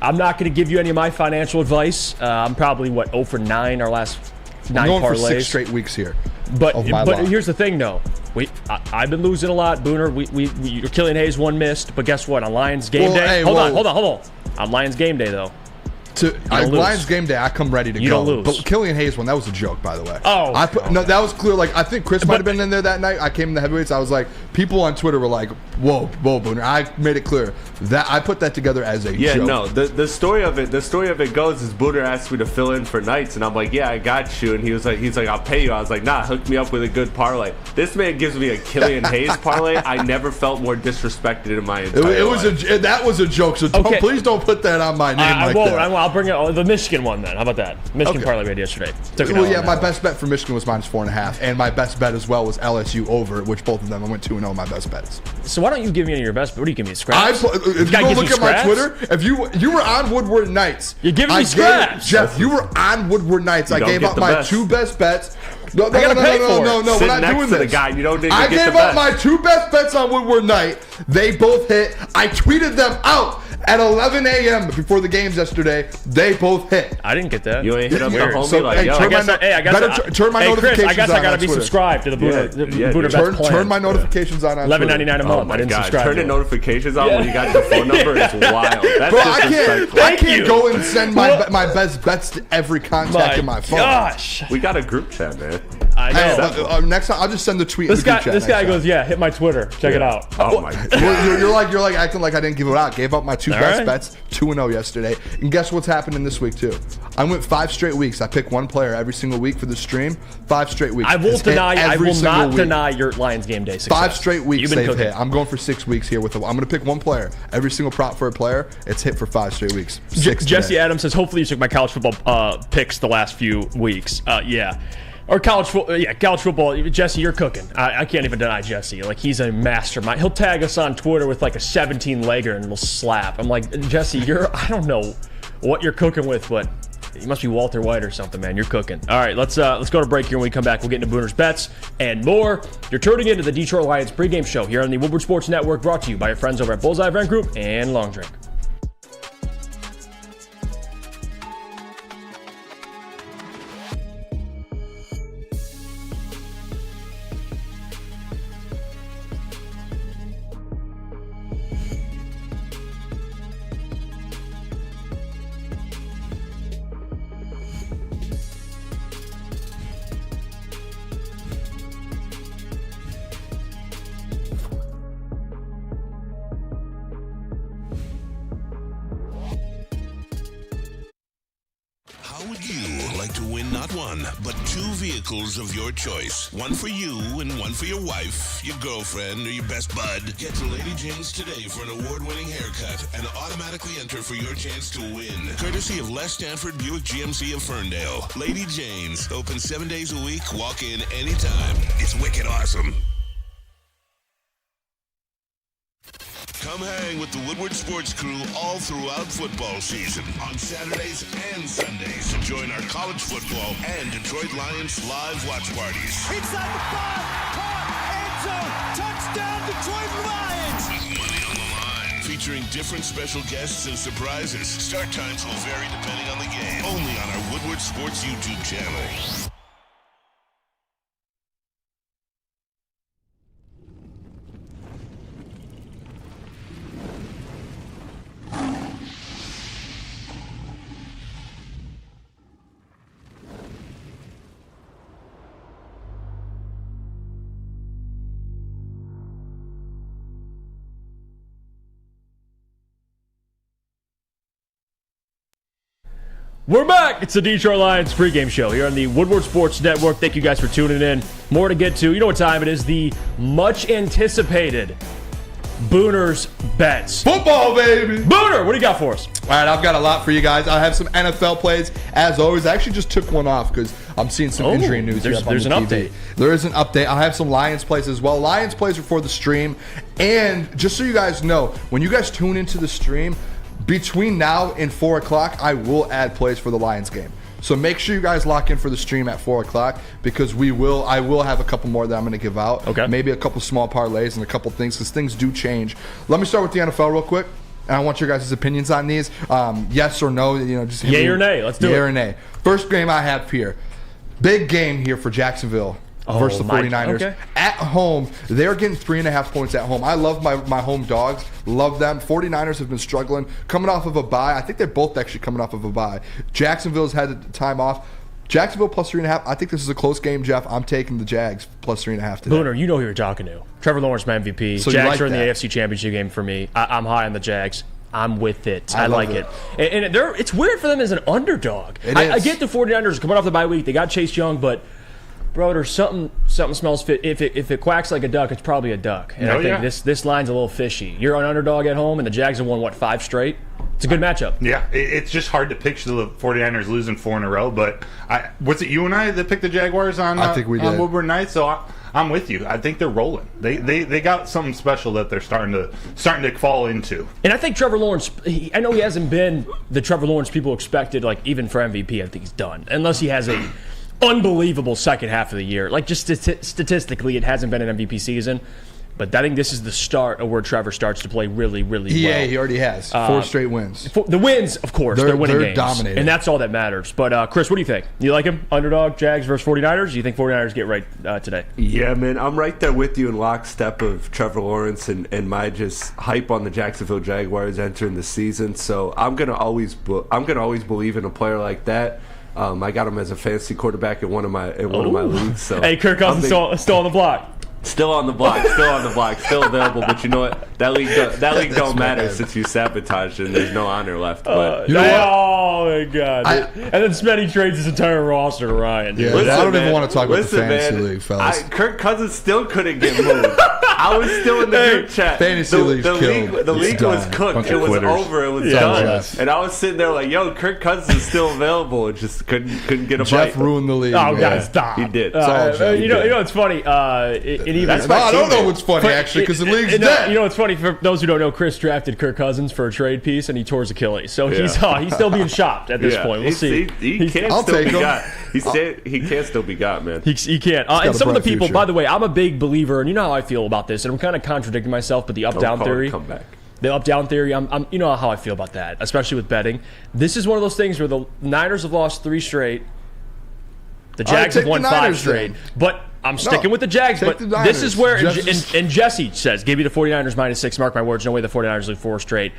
I'm not going to give you any of my financial advice. I'm probably, 0 for 9 our last 9 parlays. For 6 straight weeks here. But here's the thing, though. I've been losing a lot, Booner. Killian Hayes 1 missed, but guess what? On Lions game day, hey, hold on. On Lions game day, though, Lions game day, I come ready to go. You don't lose. But Killian Hayes one, that was a joke, by the way. Oh. No, that was clear. Like, I think Chris might have been in there that night. I came in the heavyweights. I was like, people on Twitter were like, whoa, Booner. I made it clear that I put that together as a joke. Yeah, no. The story of it goes is Booner asked me to fill in for nights, and I'm like, yeah, I got you. And he's like, I'll pay you. I was like, nah, hook me up with a good parlay. This man gives me a Killian Hayes parlay. I never felt more disrespected in my entire life. That was a joke. So please don't put that on my name like that. I'll bring it. The Michigan one then. How about that? Michigan parlay we had yesterday. My best bet for Michigan was -4.5, and my best bet as well was LSU over, which both of them I went 2-0 my best bets. So why don't you give me any of your best? What do you give me? Scraps? If you go look at my Twitter, if you were on Woodward Nights, you're giving me scraps. Jeff, you were on Woodward Nights. I gave out my 2 best bets. No, we're not doing this. The guy, you don't I gave out my 2 best bets on Woodward Night. They both hit. I tweeted them out at 11 a.m. before the games yesterday. They both hit. I didn't get that. You ain't hit up the homie turn my notifications on. I guess I got to be subscribed to the Booner Bets plan. Turn my notifications on $11.99 a month. I didn't subscribe. Turning notifications on when you got your phone number is wild. That's disrespectful. I can't go and send my best bets to every contact in my phone. Gosh. We got a group chat, man. I know. Next time, I'll just send the tweet. This guy goes, hit my Twitter. Check it out. Oh my God. You're like acting like I didn't give it out. Gave up my 2 best bets, 2-0 yesterday. And guess what's happening this week too? I went 5 straight weeks. I pick one player every single week for the stream. 5 straight weeks. I will not deny your Lions game day success. 5 straight weeks they've cooking. hit. I'm going for 6 weeks here with. I'm going to pick one player. Every single prop for a player, it's hit for 5 straight weeks. Jesse Adams says, hopefully you took my college football picks the last few weeks. Or college football. Jesse, you're cooking. I can't even deny Jesse. Like, he's a mastermind. He'll tag us on Twitter with like a 17-legger and we'll slap. I'm like, Jesse, I don't know what you're cooking with, but you must be Walter White or something, man. You're cooking. All right, let's go to break here. When we come back, we'll get into Booner's bets and more. You're tuning into the Detroit Lions pregame show here on the Woodward Sports Network, brought to you by your friends over at Bullseye Event Group and Long Drink. How would you like to win not one, but 2 vehicles of your choice? One for you and one for your wife, your girlfriend, or your best bud. Get to Lady Jane's today for an award-winning haircut and automatically enter for your chance to win. Courtesy of Les Stanford Buick GMC of Ferndale. Lady Jane's, open 7 days a week, walk in anytime. It's wicked awesome. Come hang with the Woodward Sports Crew all throughout football season on Saturdays and Sundays. Join our college football and Detroit Lions live watch parties. Inside the 5, caught, end zone, touchdown Detroit Lions! With money on the line. Featuring different special guests and surprises. Start times will vary depending on the game. Only on our Woodward Sports YouTube channel. We're back. It's the Detroit Lions pregame show here on the Woodward Sports Network. Thank you guys for tuning in. More to get to. You know what time it is. The much anticipated Booner's Bets. Football, baby. Booner, what do you got for us? All right, I've got a lot for you guys. I have some NFL plays, as always. I actually just took one off because I'm seeing some injury news. There's an update. There is an update. I have some Lions plays as well. Lions plays are for the stream. And just so you guys know, when you guys tune into the stream, between now and 4 o'clock, I will add plays for the Lions game. So make sure you guys lock in for the stream at 4 o'clock because I will have a couple more that I'm going to give out. Okay. Maybe a couple small parlays and a couple things because things do change. Let me start with the NFL real quick. And I want your guys' opinions on these. Yes or no. Just yay or nay. Let's do it. Yay or nay. First game I have here. Big game here for Jacksonville versus the 49ers. Okay. At home, they're getting 3.5 points at home. I love my home dogs. Love them. 49ers have been struggling. Coming off of a bye. I think they're both actually coming off of a bye. Jacksonville's had time off. Jacksonville plus 3.5. I think this is a close game, Jeff. I'm taking the Jags plus 3.5 today. Booner, you know who you're talking to. Trevor Lawrence, my MVP. So Jags like are in the that. AFC Championship game for me. I'm high on the Jags. I'm with it. I love like it. And it's weird for them as an underdog. I get the 49ers coming off the bye week. They got Chase Young, but Broder, something smells fit. If it quacks like a duck, it's probably a duck. And I think this line's a little fishy. You're an underdog at home, and the Jags have won, 5 straight? It's a good matchup. Yeah, it's just hard to picture the 49ers losing 4 in a row, but was it you and I that picked the Jaguars on I think we did. Woodward night? So I'm with you. I think they're rolling. They got something special that they're starting to fall into. And I think Trevor Lawrence, I know he hasn't been the Trevor Lawrence people expected, even for MVP. I think he's done. Unless he has a unbelievable second half of the year. Just statistically, it hasn't been an MVP season. But I think this is the start of where Trevor starts to play really, really well. Yeah, he already has. 4 straight wins. The wins, of course, they're winning games. Dominating. And that's all that matters. But, Chris, what do you think? You like him? Underdog, Jags versus 49ers? Do you think 49ers get right today? Yeah, man, I'm right there with you in lockstep of Trevor Lawrence and my just hype on the Jacksonville Jaguars entering the season. So I'm gonna always believe in a player like that. I got him as a fantasy quarterback in one of my leagues. So hey, Kirk Cousins still on the block. Still on the block, still available. But you know what? That league don't matter since you sabotaged and there's no honor left. But you know what? Oh my God! And then Smitty trades his entire roster to Ryan. Yeah, listen, I don't man, even want to talk about the fantasy league, fellas. Kirk Cousins still couldn't get moved. I was still in the group chat. Fantasy league's killed. The league was cooked. It was over. It was done. Jeff. And I was sitting there like, yo, Kirk Cousins is still available. And just couldn't get a Jeff bite. ruined the league. Oh, God, stop. He did. You know what's funny? I don't know what's funny, actually, because the league's dead. You know what's funny? For those who don't know, Chris drafted Kirk Cousins for a trade piece, and he tore his Achilles. So he's still being shopped at this point. We'll see. He can still be got. He can still be got, man. He can't. And some of the people, by the way, I'm a big believer, and you know how I feel about this, and I'm kind of contradicting myself, but the up-down theory. Come back. The up-down theory, I'm you know how I feel about that, especially with betting. This is one of those things where the Niners have lost 3 straight. The Jags have won 5 straight. But I'm sticking with the Jags. But this is where, and Jesse says, give me the 49ers -6. Mark my words, no way the 49ers lose 4 straight.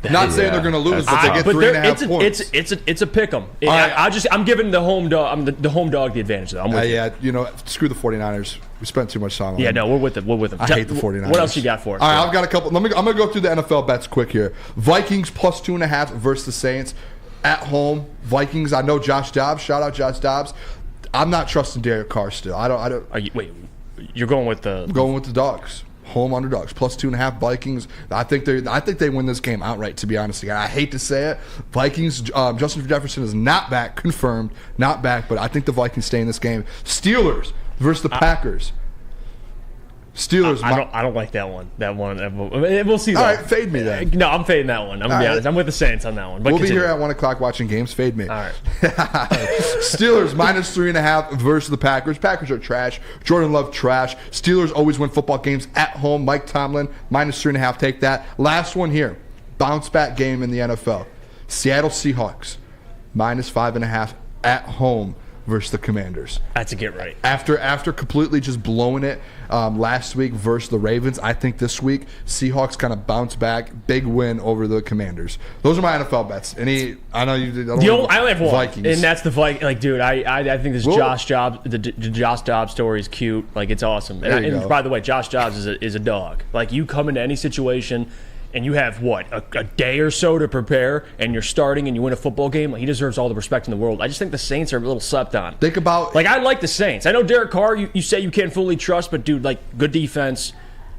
Not saying they're going to lose, but they get 3.5 points. It's a pick 'em. I'm giving the home dog. The home dog the advantage though. I'm with you. Yeah, you know, screw the 49ers. We spent too much time on them. Yeah, no, we're with them. I hate the 49ers. What else you got for us? All right, I've got a couple. I'm going to go through the NFL bets quick here. Vikings +2.5 versus the Saints at home. Vikings. I know Josh Dobbs. Shout out Josh Dobbs. I'm not trusting Derek Carr still. I don't. Wait, you're going with the dogs. Home underdogs +2.5 Vikings. I think they win this game outright. To be honest, again, I hate to say it. Vikings. Justin Jefferson is not back, confirmed, not back. But I think the Vikings stay in this game. Steelers versus the Packers. Steelers. I don't like that one. We'll see. All right, fade me then. No, I'm fading that one. I'm gonna be honest. I'm with the Saints on that one. But we'll be here at 1 o'clock watching games. Fade me. All right. Steelers -3.5 versus the Packers. Packers are trash. Jordan Love trash. Steelers always win football games at home. Mike Tomlin -3.5. Take that. Last one here. Bounce back game in the NFL. Seattle Seahawks -5.5 at home versus the Commanders. That's a get right. After completely just blowing it last week versus the Ravens, I think this week Seahawks kind of bounce back, big win over the Commanders. Those are my NFL bets. I know you did. I only have one, Vikings, and that's the Vikings. Like, dude, I think this Josh Dobbs, the Josh Dobbs story is cute. Like, it's awesome. And by the way, Josh Dobbs is a dog. Like, you come into any situation and you have, a day or so to prepare, and you're starting and you win a football game, he deserves all the respect in the world. I just think the Saints are a little slept on. Think about... I like the Saints. I know Derek Carr, you say you can't fully trust, but, dude, good defense.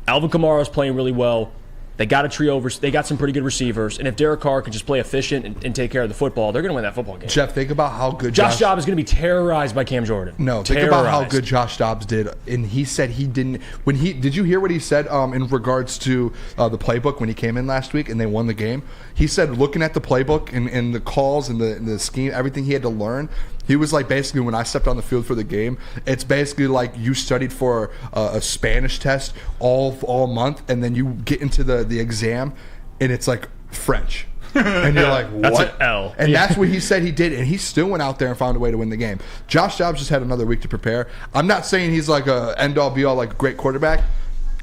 Alvin Kamara's playing really well. They got a trio. They got some pretty good receivers. And if Derek Carr can just play efficient and take care of the football, they're going to win that football game. Jeff, think about how good Josh Dobbs is going to be terrorized by Cam Jordan. No, think about how good Josh Dobbs did. And he said he didn't. Did you hear what he said in regards to the playbook when he came in last week and they won the game? He said looking at the playbook and the calls and the scheme, everything he had to learn, he was like, basically, when I stepped on the field for the game, it's basically like you studied for a Spanish test all month, and then you get into the exam, and it's like French. And you're like, what? That's an L. And that's what he said he did, and he still went out there and found a way to win the game. Josh Dobbs just had another week to prepare. I'm not saying he's like a end-all, be-all, like great quarterback,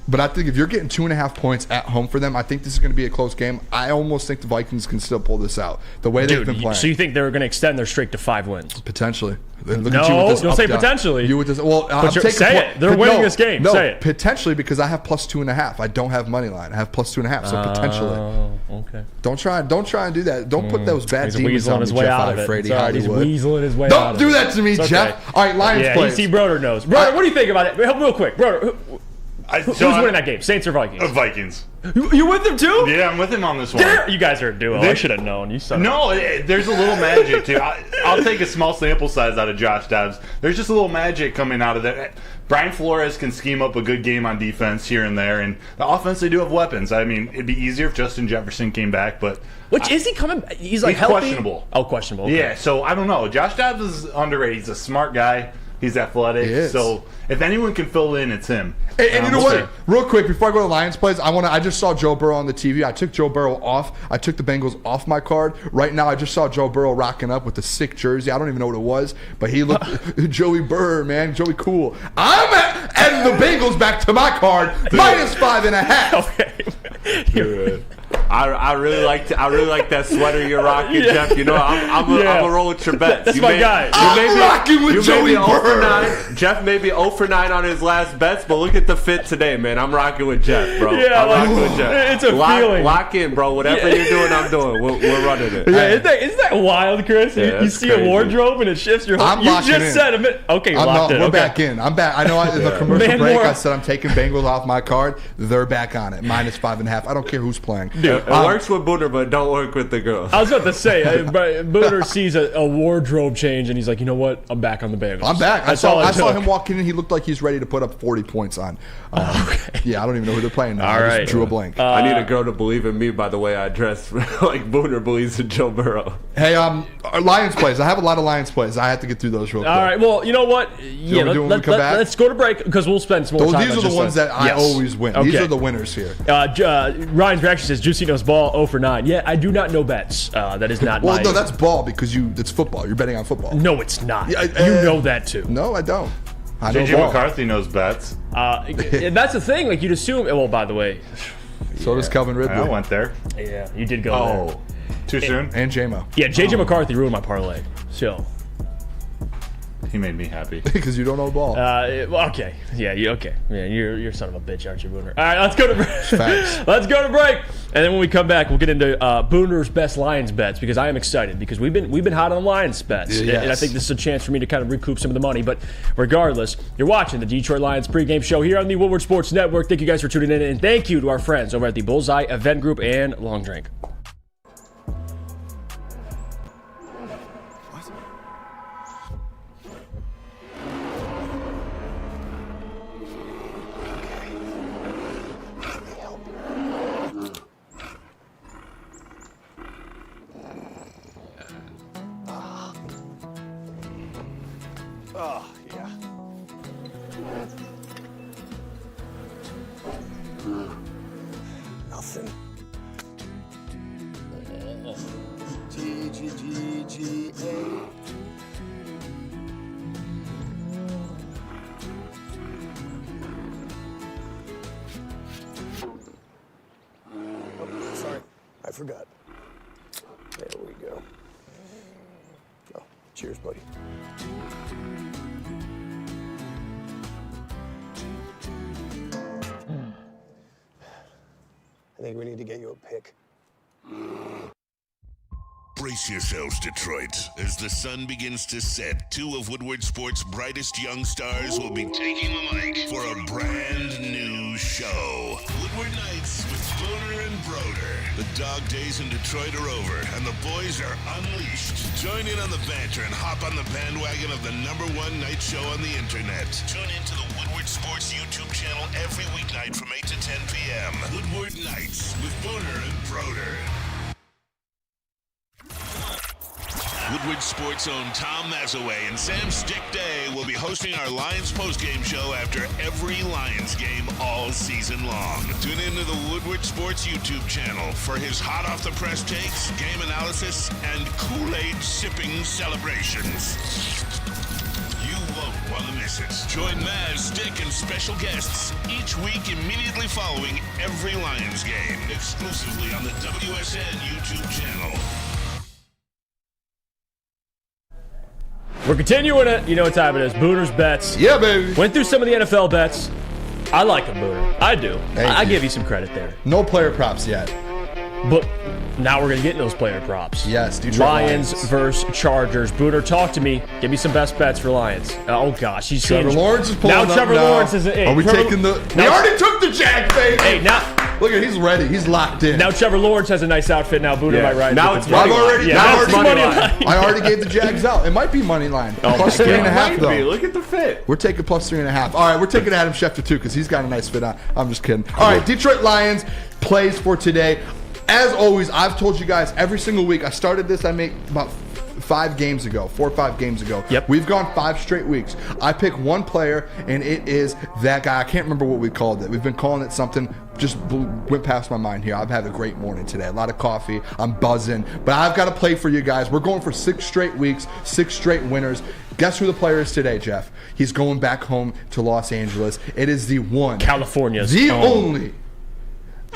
but I think if you're getting 2.5 points at home for them, I think this is going to be a close game. I almost think the Vikings can still pull this out. The way they've been playing. So you think they're going to extend their streak to 5 wins? Potentially. Don't say potentially. You with this? Well, say it. They're winning this game. No, say it. Potentially, because I have +2.5. I don't have money line. I have +2.5. So potentially. Okay. Don't try and do that. Don't put those bad demons on me, Jeff Iafrate, Hollywood. He's weaseling his way out of it. Don't do that to me, Jeff. All right, Lions plays. Yeah, Broder knows. Broder, what do you think about it? Real quick, Broder. Who's winning that game? Saints or Vikings? Vikings. You with him too? Yeah, I'm with him on this one. You guys are a duo. I should have known. You son. No, there's a little magic too. I'll take a small sample size out of Josh Dobbs. There's just a little magic coming out of that. Brian Flores can scheme up a good game on defense here and there, and the offense, they do have weapons. I mean, it'd be easier if Justin Jefferson came back, but is he coming? He's healthy? Questionable. Oh, questionable. Okay. Yeah, so I don't know. Josh Dobbs is underrated. He's a smart guy. He's athletic, so if anyone can fill in, it's him. And you know what? Real quick, before I go to Lions plays, I just saw Joe Burrow on the TV. I took Joe Burrow off. I took the Bengals off my card. Right now, I just saw Joe Burrow rocking up with the sick jersey. I don't even know what it was, but he looked Joey Burr, man. Joey cool. And the Bengals back to my card, -5.5. Okay. I really like that sweater you're rocking, Jeff. You know, I'm a roll with your bets. That's my guy. I'm rocking with Joey Burr. Jeff may be 0 for 9 on his last bets, but look at the fit today, man. I'm rocking with Jeff, bro. Yeah, I'm rocking with Jeff. It's a feeling. Lock in, bro. Whatever you're doing, I'm doing. We're running it. Yeah, isn't that wild, Chris? Yeah, you see crazy. a wardrobe and it shifts your whole. I'm You locking just in. said a minute. Okay, you're locked in. We're Okay. back in. I'm back. I know in the commercial Man, break more- I said I'm taking Bengals off my card. They're back on it. -5.5. I don't care who's playing. It works with Booner, but don't work with the girls. I was about to say, Booner sees a wardrobe change and he's like, you know what? I'm back on the Bengals. I'm back. I That's all saw it took. him walking in. He looked like he's ready to put up 40 points on. Okay. Yeah, I don't even know who they're playing now. All I just right. drew a blank. I need a girl to believe in me by the way I dress, like Booner believes in Joe Burrow. Hey, our Lions plays. I have a lot of Lions plays. I have to get through those real quick. All right. Well, you know what? Yeah, what we do when we come back? let's go to break because we'll spend some more time. These are the ones that I always win. Okay. These are the winners here. Ryan's reaction says Juicy knows ball 0 for 9. Yeah, I do not know bets. That is not Well, my. no, that's ball because it's football. You're betting on football. No, it's not. Yeah, you know that too. No, I don't. I know JJ ball. McCarthy knows bets. And that's the thing. Like you'd assume. Well, by the way, So does Calvin Ridley. I went there. yeah, you did go Oh, too soon? And J-Mo. there. Yeah, JJ McCarthy ruined my parlay. So. He made me happy. Because you don't know ball. Okay. Yeah. Okay. Yeah. You're son of a bitch, aren't you, Booner? All right. Let's go to break. Facts. Let's go to break, and then when we come back, we'll get into Booner's best Lions bets because I am excited because we've been hot on the Lions bets, Yes. and I think this is a chance for me to kind of recoup some of the money. But regardless, you're watching the Detroit Lions pregame show here on the Woodward Sports Network. Thank you guys for tuning in, and thank you to our friends over at the Bullseye Event Group and Long Drink. Oh, yeah. Nothing. G-G-G-G-A. Oh, sorry. I forgot. There we go. Oh, cheers, buddy. I think we need to get you a pick. Brace yourselves, Detroit. As the sun begins to set, 2 of Woodward Sports' brightest young stars will be taking the mic for a brand new show. Woodward Nights with Booner and Broder. The dog days in Detroit are over, and the boys are unleashed. Join in on the banter and hop on the bandwagon of the #1 night show on the internet. Tune into the Woodward Sports YouTube channel every weeknight from 8 to 10 p.m. Woodward Nights with Booner and Broder. Woodward Sports' own Tom Mazaway and Sam Stick Day will be hosting our Lions postgame show after every Lions game all season long. Tune into the Woodward Sports YouTube channel for his hot off the press takes, game analysis, and Kool-Aid sipping celebrations. You won't want to miss it. Join Maz, Stick, and special guests each week immediately following every Lions game, exclusively on the WSN YouTube channel. We're continuing it. You know what time it is. Booner's bets. Yeah, baby. Went through some of the NFL bets. I like them, Booner. I do. I you. give you some credit there. No player props yet. But now we're going to get into those player props. Yes, Detroit Lions Lions. versus Chargers. Booner, talk to me. Give me some best bets for Lions. Oh, gosh. He's Trevor seeing, Lawrence is pulling now up Trevor now. Lawrence is Are we Trevor, taking the... We now, already took the Jag, baby. Hey, now... Look at he's ready. He's locked in. Now Trevor Lawrence has a nice outfit. Now Booner might ride. Now with it's the money Jags. line. already- Yeah, now now it's it's money money line. I already gave the Jags out. It might be money line. Oh, Plus my God. 3.5 though. Look at the fit. We're taking plus 3.5. All right, we're taking Adam Schefter too because he's got a nice fit on. I'm just kidding. All right, Detroit Lions plays for today. As always, I've told you guys every single week. I started this, I make about 4 or 5 games ago. Yep. We've gone 5 straight weeks. I pick one player, and it is that guy. I can't remember what we called it. We've been calling it something. Just went past my mind here. I've had a great morning today. A lot of coffee. I'm buzzing. But I've got to play for you guys. We're going for 6 straight weeks, 6 straight winners. Guess who the player is today, Jeff? He's going back home to Los Angeles. It is the one. California's the own. only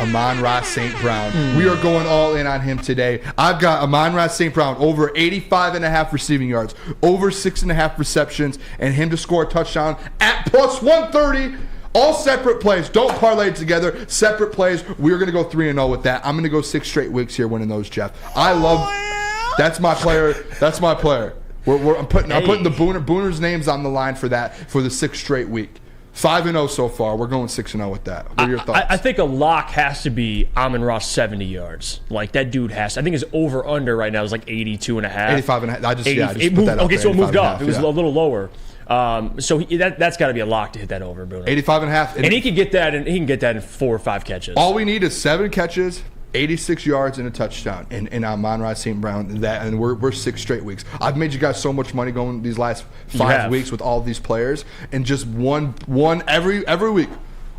Amon-Ra St. Brown. We are going all in on him today. I've got Amon-Ra St. Brown over 85.5 receiving yards, over 6.5 receptions, and him to score a touchdown at plus 130. All separate plays. Don't parlay it together. Separate plays. We're going to go 3-0 with that. I'm going to go 6 straight weeks here winning those, Jeff. I love. That's my player. That's my player. I'm putting the Booner's names on the line for that for the 6th straight week. 5-0 so far. We're going 6-0 with that. What are your thoughts? I think a lock has to be Amon-Ra 70 yards. Like, that dude has to. I think his over-under right now is like 82.5. 85.5. I just put that up okay, there, so it moved up. half, It was a little lower. So that's got to be a lock to hit that over, Booner. 85.5. And he can get that in 4 or 5 catches. All we need is 7 catches, 86 yards, and a touchdown. And Amon-Ra St. Brown, and we're 6 straight weeks. I've made you guys so much money going these last 5 weeks with all these players, and just one every week,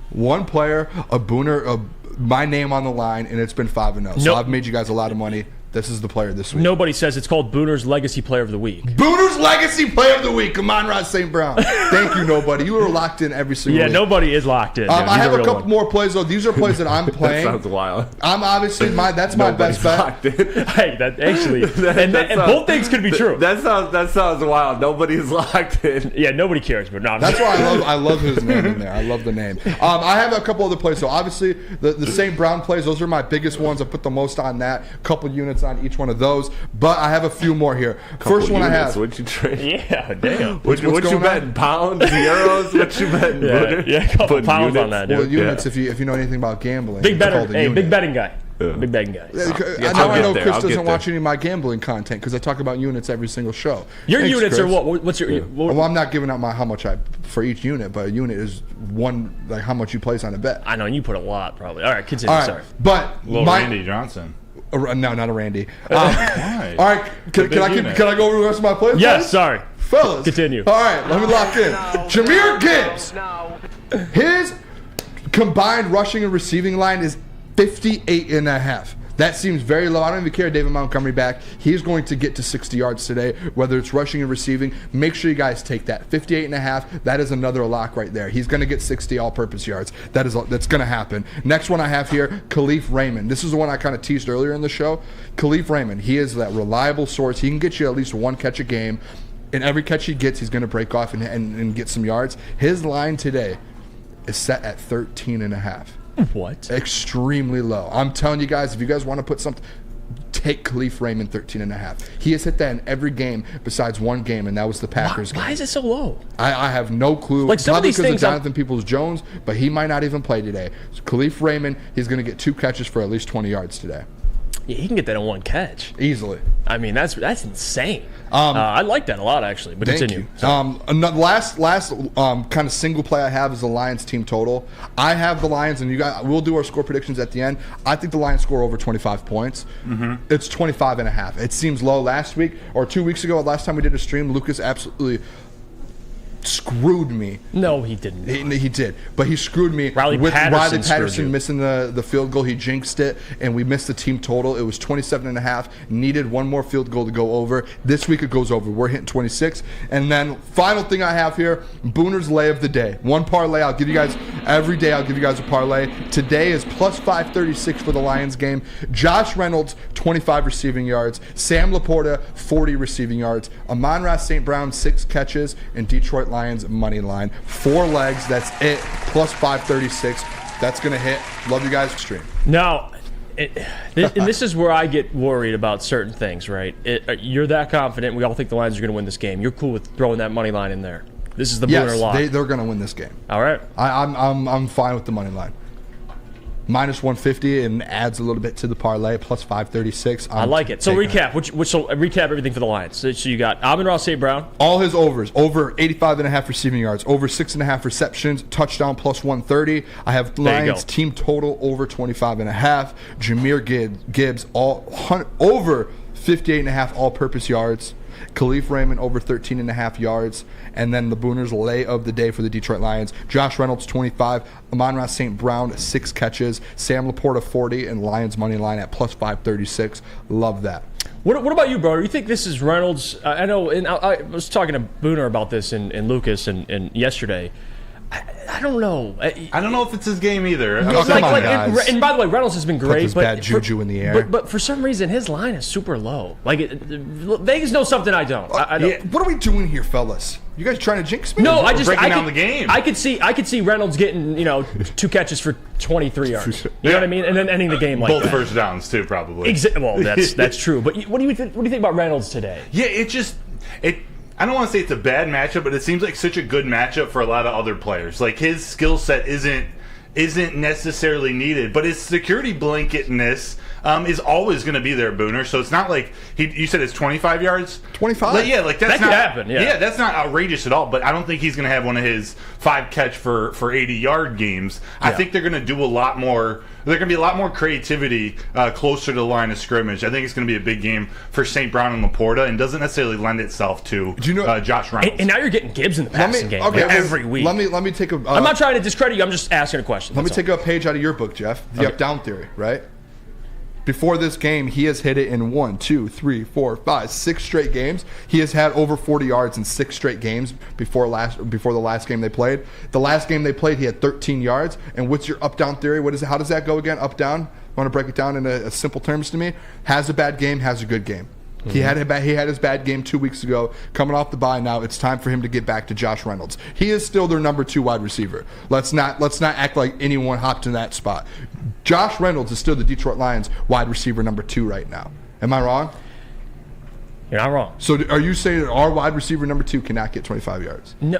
one player, a Booner, my name on the line, and it's been 5-0. So I've made you guys a lot of money. This is the player this week. Nobody says it's called Booner's Legacy Player of the Week. Booner's Legacy Player of the Week. Amon-Ra St. Brown. Thank you, nobody. You were locked in every single week. Yeah, nobody is locked in. I have a couple more plays, though. These are plays that I'm playing. That sounds wild. I'm obviously that's my best bet. Hey, that actually, and both things could be true. That sounds wild. Nobody's locked in. Yeah, nobody cares, but no. That's why I love his name in there. I love the name. I have a couple other plays. So obviously the St. Brown plays, those are my biggest ones. I put the most on that. A couple units on each one of those. But I have a few more here. First one units. I have. What'd you trade? Yeah, damn. What you betting? Pounds, euros? What you betting? Yeah, a couple pounds on that, dude. Well, units, if you know anything about gambling. Big betting guy. Yeah. Big betting guy. Now I know Chris doesn't watch any of my gambling content because I talk about units every single show. Your Thanks, units Chris. are what? What's your? Well, I'm not giving out how much I for each unit, but a unit is one like how much you place on a bet. I know, and you put a lot probably. All right, continue. All right, Sorry. but Randy Johnson. No, not a Randy. All right, can I go over the rest of my plays? Yes, sorry. Fellas. Continue. All right, let me lock in. Jahmyr Gibbs. His combined rushing and receiving line is 58.5. That seems very low. I don't even care. David Montgomery back. He's going to get to 60 yards today, whether it's rushing and receiving. Make sure you guys take that. 58.5. That is another lock right there. He's going to get 60 all-purpose yards. That's going to happen. Next one I have here, Khalif Raymond. This is the one I kind of teased earlier in the show. Khalif Raymond. He is that reliable source. He can get you at least 1 catch a game. And every catch he gets, he's going to break off and get some yards. His line today is set at 13.5. What? Extremely low. I'm telling you guys, if you guys want to put something, take Khalif Raymond 13.5. He has hit that in every game besides one game, and that was the Packers game. Why is it so low? I have no clue. Like some of these because things, of Jonathan Peoples-Jones, but he might not even play today. So Khalif Raymond, he's going to get 2 catches for at least 20 yards today. Yeah, he can get that in 1 catch. Easily. I mean, that's insane. I like that a lot, actually. But continue. Another last kind of single play I have is the Lions team total. I have the Lions, and you guys, we'll do our score predictions at the end. I think the Lions score over 25 points. Mm-hmm. It's 25.5. It seems low. Last week or 2 weeks ago, last time we did a stream, Lucas absolutely screwed me. No, he didn't. He did, but he screwed me Riley with Patterson Riley Patterson missing the field goal. He jinxed it, and we missed the team total. It was 27.5. Needed 1 more field goal to go over. This week it goes over. We're hitting 26. And then final thing I have here, Booner's lay of the day. 1 parlay. I'll give you guys every day. I'll give you guys a parlay. Today is plus 536 for the Lions game. Josh Reynolds 25 receiving yards. Sam Laporta 40 receiving yards. Amon-Ra St. Brown 6 catches, and Detroit Lions money line. 4 legs. That's it. Plus 536. That's going to hit. Love you guys. Stream. Now, and this is where I get worried about certain things, right? You're that confident. We all think the Lions are going to win this game. You're cool with throwing that money line in there. This is the Booner lock. They're going to win this game. All right. I'm fine with the money line. Minus 150 and adds a little bit to the parlay. Plus 536. I like it. So recap. Recap everything for the Lions. So you got Amon-Ra St. Brown. All his overs. Over 85.5 receiving yards. Over 6.5 receptions. Touchdown plus 130. I have Lions team total over 25.5. Jahmyr Gibbs over 58.5 all-purpose yards. Khalif Raymond over 13.5 yards. And then the Booners lay of the day for the Detroit Lions. Josh Reynolds 25. Amon-Ra St. Brown 6 catches. Sam Laporta 40, and Lions money line at plus 536. Love that. What about you, Broder? You think this is Reynolds? I know, and I was talking to Booner about this and Lucas and yesterday. I don't know. I don't know if it's his game either. No, come on, guys. And by the way, Reynolds has been great. Puts bad juju in the air. But for some reason, his line is super low. Like, Vegas knows something I don't. I don't. Yeah. What are we doing here, fellas? You guys trying to jinx me? No, breaking down the game. I could see Reynolds getting 2 catches for 23 yards. You know what I mean? And then ending the game like both that. first downs too, probably. Well, that's true. But what do you think about Reynolds today? Yeah, I don't want to say it's a bad matchup, but it seems like such a good matchup for a lot of other players. Like, his skill set isn't necessarily needed, but his security blanketness is always going to be there, Booner. So it's not like you said it's 25 yards. 25. Like, yeah, like that's that not could happen. Yeah, that's not outrageous at all. But I don't think he's going to have one of his 5 catch for 80-yard games. Yeah. I think they're going to do a lot more. There's going to be a lot more creativity closer to the line of scrimmage. I think it's going to be a big game for St. Brown and Laporta, and doesn't necessarily lend itself to Josh Reynolds. And now you're getting Gibbs in the passing game every week. Let me take a. I'm not trying to discredit you. I'm just asking a question. Let me take a page out of your book, Jeff. The up-down theory, right? Before this game, he has hit it in 1, 2, 3, 4, 5, 6 straight games. He has had over 40 yards in 6 straight games before the last game they played. The last game they played, he had 13 yards. And what's your up-down theory? What is it? How does that go again? Up-down? I want to break it down in a simple terms to me. Has a bad game, has a good game. Mm-hmm. He had his bad game 2 weeks ago. Coming off the bye now, it's time for him to get back to Josh Reynolds. He is still their number 2 wide receiver. Let's not act like anyone hopped in that spot. Josh Reynolds is still the Detroit Lions wide receiver number 2 right now. Am I wrong? You're not wrong. So are you saying that our wide receiver number 2 cannot get 25 yards? No.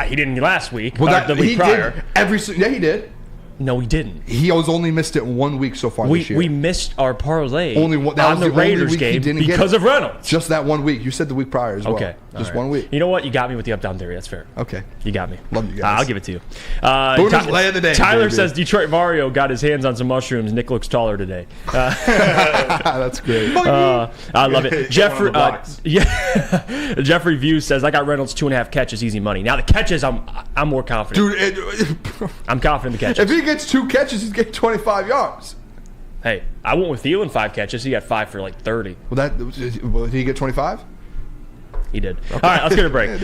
He didn't last week. The week prior. He did. No, he didn't. He was only missed it 1 week so far this year. We missed our parlay on the Raiders game because of Reynolds. Just that 1 week. You said the week prior as well. Okay. Just 1 week. You know what? You got me with the up-down theory. That's fair. Okay. You got me. Love you guys. I'll give it to you. Booner's lay of the day. Tyler says Detroit Mario got his hands on some mushrooms. Nick looks taller today. That's great. I love it. Jeffrey Views says, I got Reynolds 2.5 catches, easy money. Now the catches, I'm more confident. Dude, I'm confident in the catches. If he gets 2 catches, he's getting 25 yards. Hey, I went with Thielen 5 catches. He got 5 for like 30. Did he get 25? He did. Okay. All right, let's get a break. You're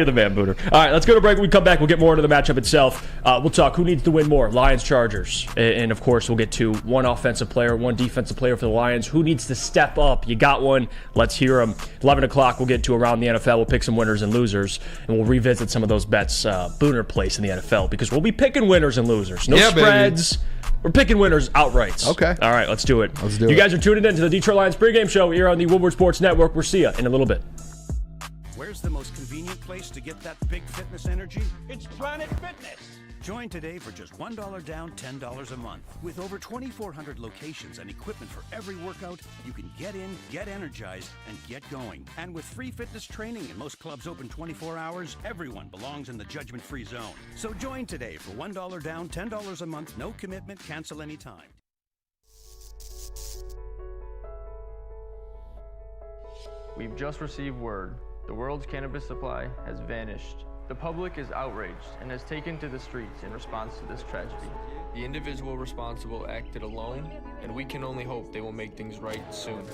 the man, Booner. All right, let's go to break. When we come back, we'll get more into the matchup itself. We'll talk who needs to win more, Lions, Chargers. And, of course, we'll get to one offensive player, one defensive player for the Lions. Who needs to step up? You got one. Let's hear them. 11 o'clock, we'll get to Around the NFL. We'll pick some winners and losers, and we'll revisit some of those bets Booner placed in the NFL because we'll be picking winners and losers. No spreads. Baby. We're picking winners outright. Okay. All right, let's do it. You guys are tuning in to the Detroit Lions pregame show here on the Woodward Sports Network. We'll see you in a little bit. Where's the most convenient place to get that big fitness energy? It's Planet Fitness. Join today for just $1 down, $10 a month. With over 2,400 locations and equipment for every workout, you can get in, get energized, and get going. And with free fitness training and most clubs open 24 hours, everyone belongs in the judgment-free zone. So join today for $1 down, $10 a month, no commitment, cancel anytime. We've just received word. The world's cannabis supply has vanished. The public is outraged and has taken to the streets in response to this tragedy. The individual responsible acted alone, and we can only hope they will make things right soon.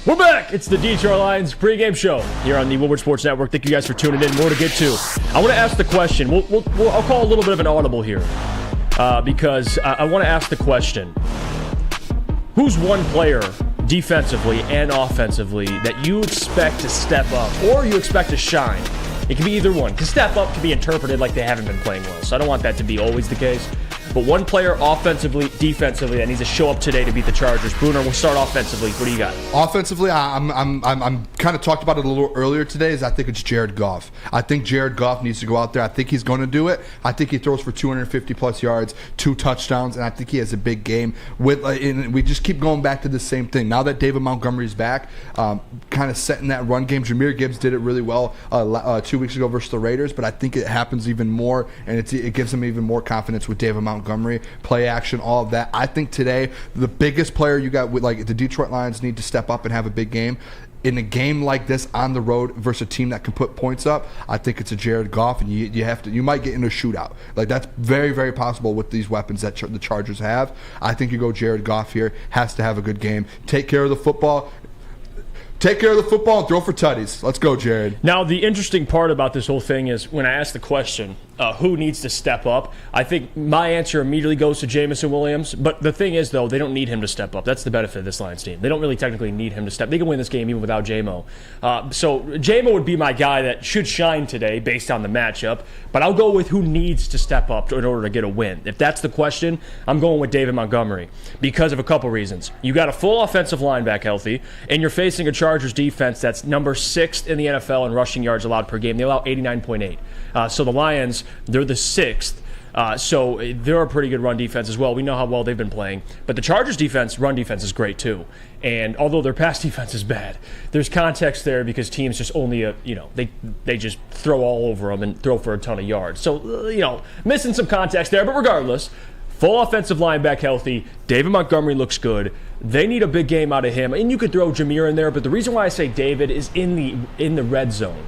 We're back. It's the Detroit Lions pregame show here on the Woodward Sports Network. Thank you guys for tuning in. More to get to. I want to ask the question. I'll call a little bit of an audible here because I want to ask the question. Who's one player defensively and offensively that you expect to step up or you expect to shine? It can be either one. Because step up can be interpreted like they haven't been playing well. So I don't want that to be always the case. But one player offensively, defensively that needs to show up today to beat the Chargers. Booner, we'll start offensively. What do you got? Offensively, I'm kind of talked about it a little earlier today, is I think it's Jared Goff. I think Jared Goff needs to go out there. I think he's going to do it. I think he throws for 250-plus yards, 2 touchdowns, and I think he has a big game. And we just keep going back to the same thing. Now that David Montgomery's back, kind of setting that run game. Jahmyr Gibbs did it really well 2 weeks ago versus the Raiders, but I think it happens even more, and it gives him even more confidence with David Montgomery, play action, all of that. I think today the biggest player you got with the Detroit Lions need to step up and have a big game. In a game like this on the road versus a team that can put points up, I think it's a Jared Goff, and you might get in a shootout. That's very, very possible with these weapons that the Chargers have. I think you go Jared Goff here, has to have a good game, take care of the football. Take care of the football and throw for tutties. Let's go, Jared. Now, the interesting part about this whole thing is when I ask the question, who needs to step up, I think my answer immediately goes to Jameson Williams. But the thing is, though, they don't need him to step up. That's the benefit of this Lions team. They don't really technically need him to step. They can win this game even without J-Mo. So J-Mo would be my guy that should shine today based on the matchup. But I'll go with who needs to step up in order to get a win. If that's the question, I'm going with David Montgomery because of a couple reasons. You got a full offensive line back healthy, and you're facing a Chargers defense that's number 6th in the NFL in rushing yards allowed per game. They allow 89.8. So the Lions, they're the 6th. So they're a pretty good run defense as well. We know how well they've been playing. But the Chargers run defense is great too. And although their pass defense is bad, there's context there because teams just only, they just throw all over them and throw for a ton of yards. So, missing some context there. But regardless, full offensive line back healthy. David Montgomery looks good. They need a big game out of him. And you could throw Jahmyr in there. But the reason why I say David is in the red zone,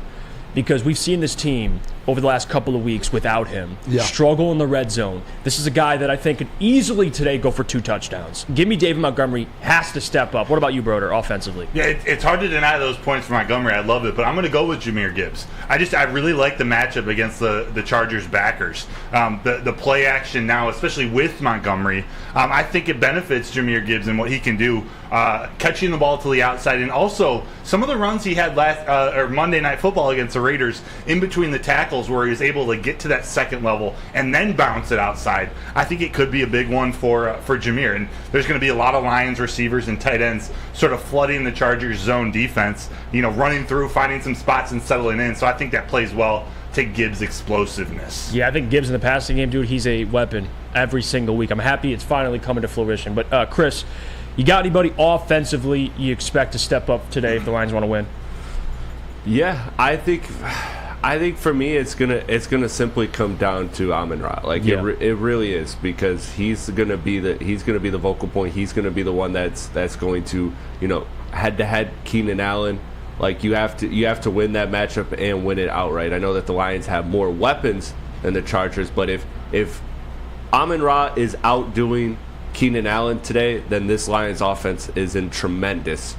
because we've seen this team over the last couple of weeks without him struggle in the red zone. This is a guy that I think could easily today go for 2 touchdowns. Give me David Montgomery, has to step up. What about you, Broder, offensively? Yeah, it's hard to deny those points for Montgomery. I love it, but I'm going to go with Jahmyr Gibbs. I really like the matchup against the Chargers backers. The play action now, especially with Montgomery, I think it benefits Jahmyr Gibbs and what he can do, catching the ball to the outside, and also some of the runs he had Monday Night Football against the Raiders in between the tackles where he was able to get to that second level and then bounce it outside. I think it could be a big one for Jahmyr, and there's going to be a lot of Lions receivers and tight ends sort of flooding the Chargers zone defense, running through, finding some spots and settling in. So I think that plays well to Gibbs' explosiveness. Yeah, I think Gibbs in the passing game, dude, he's a weapon every single week. I'm happy it's finally coming to fruition. But Chris, you got anybody offensively you expect to step up today if the Lions want to win? Yeah, I think for me it's gonna simply come down to Amon-Ra. It really is, because he's gonna be the vocal point. He's gonna be the one that's going to head to head Keenan Allen. You have to win that matchup and win it outright. I know that the Lions have more weapons than the Chargers, but if Amon-Ra is outdoing Keenan Allen today, then this Lions offense is in tremendous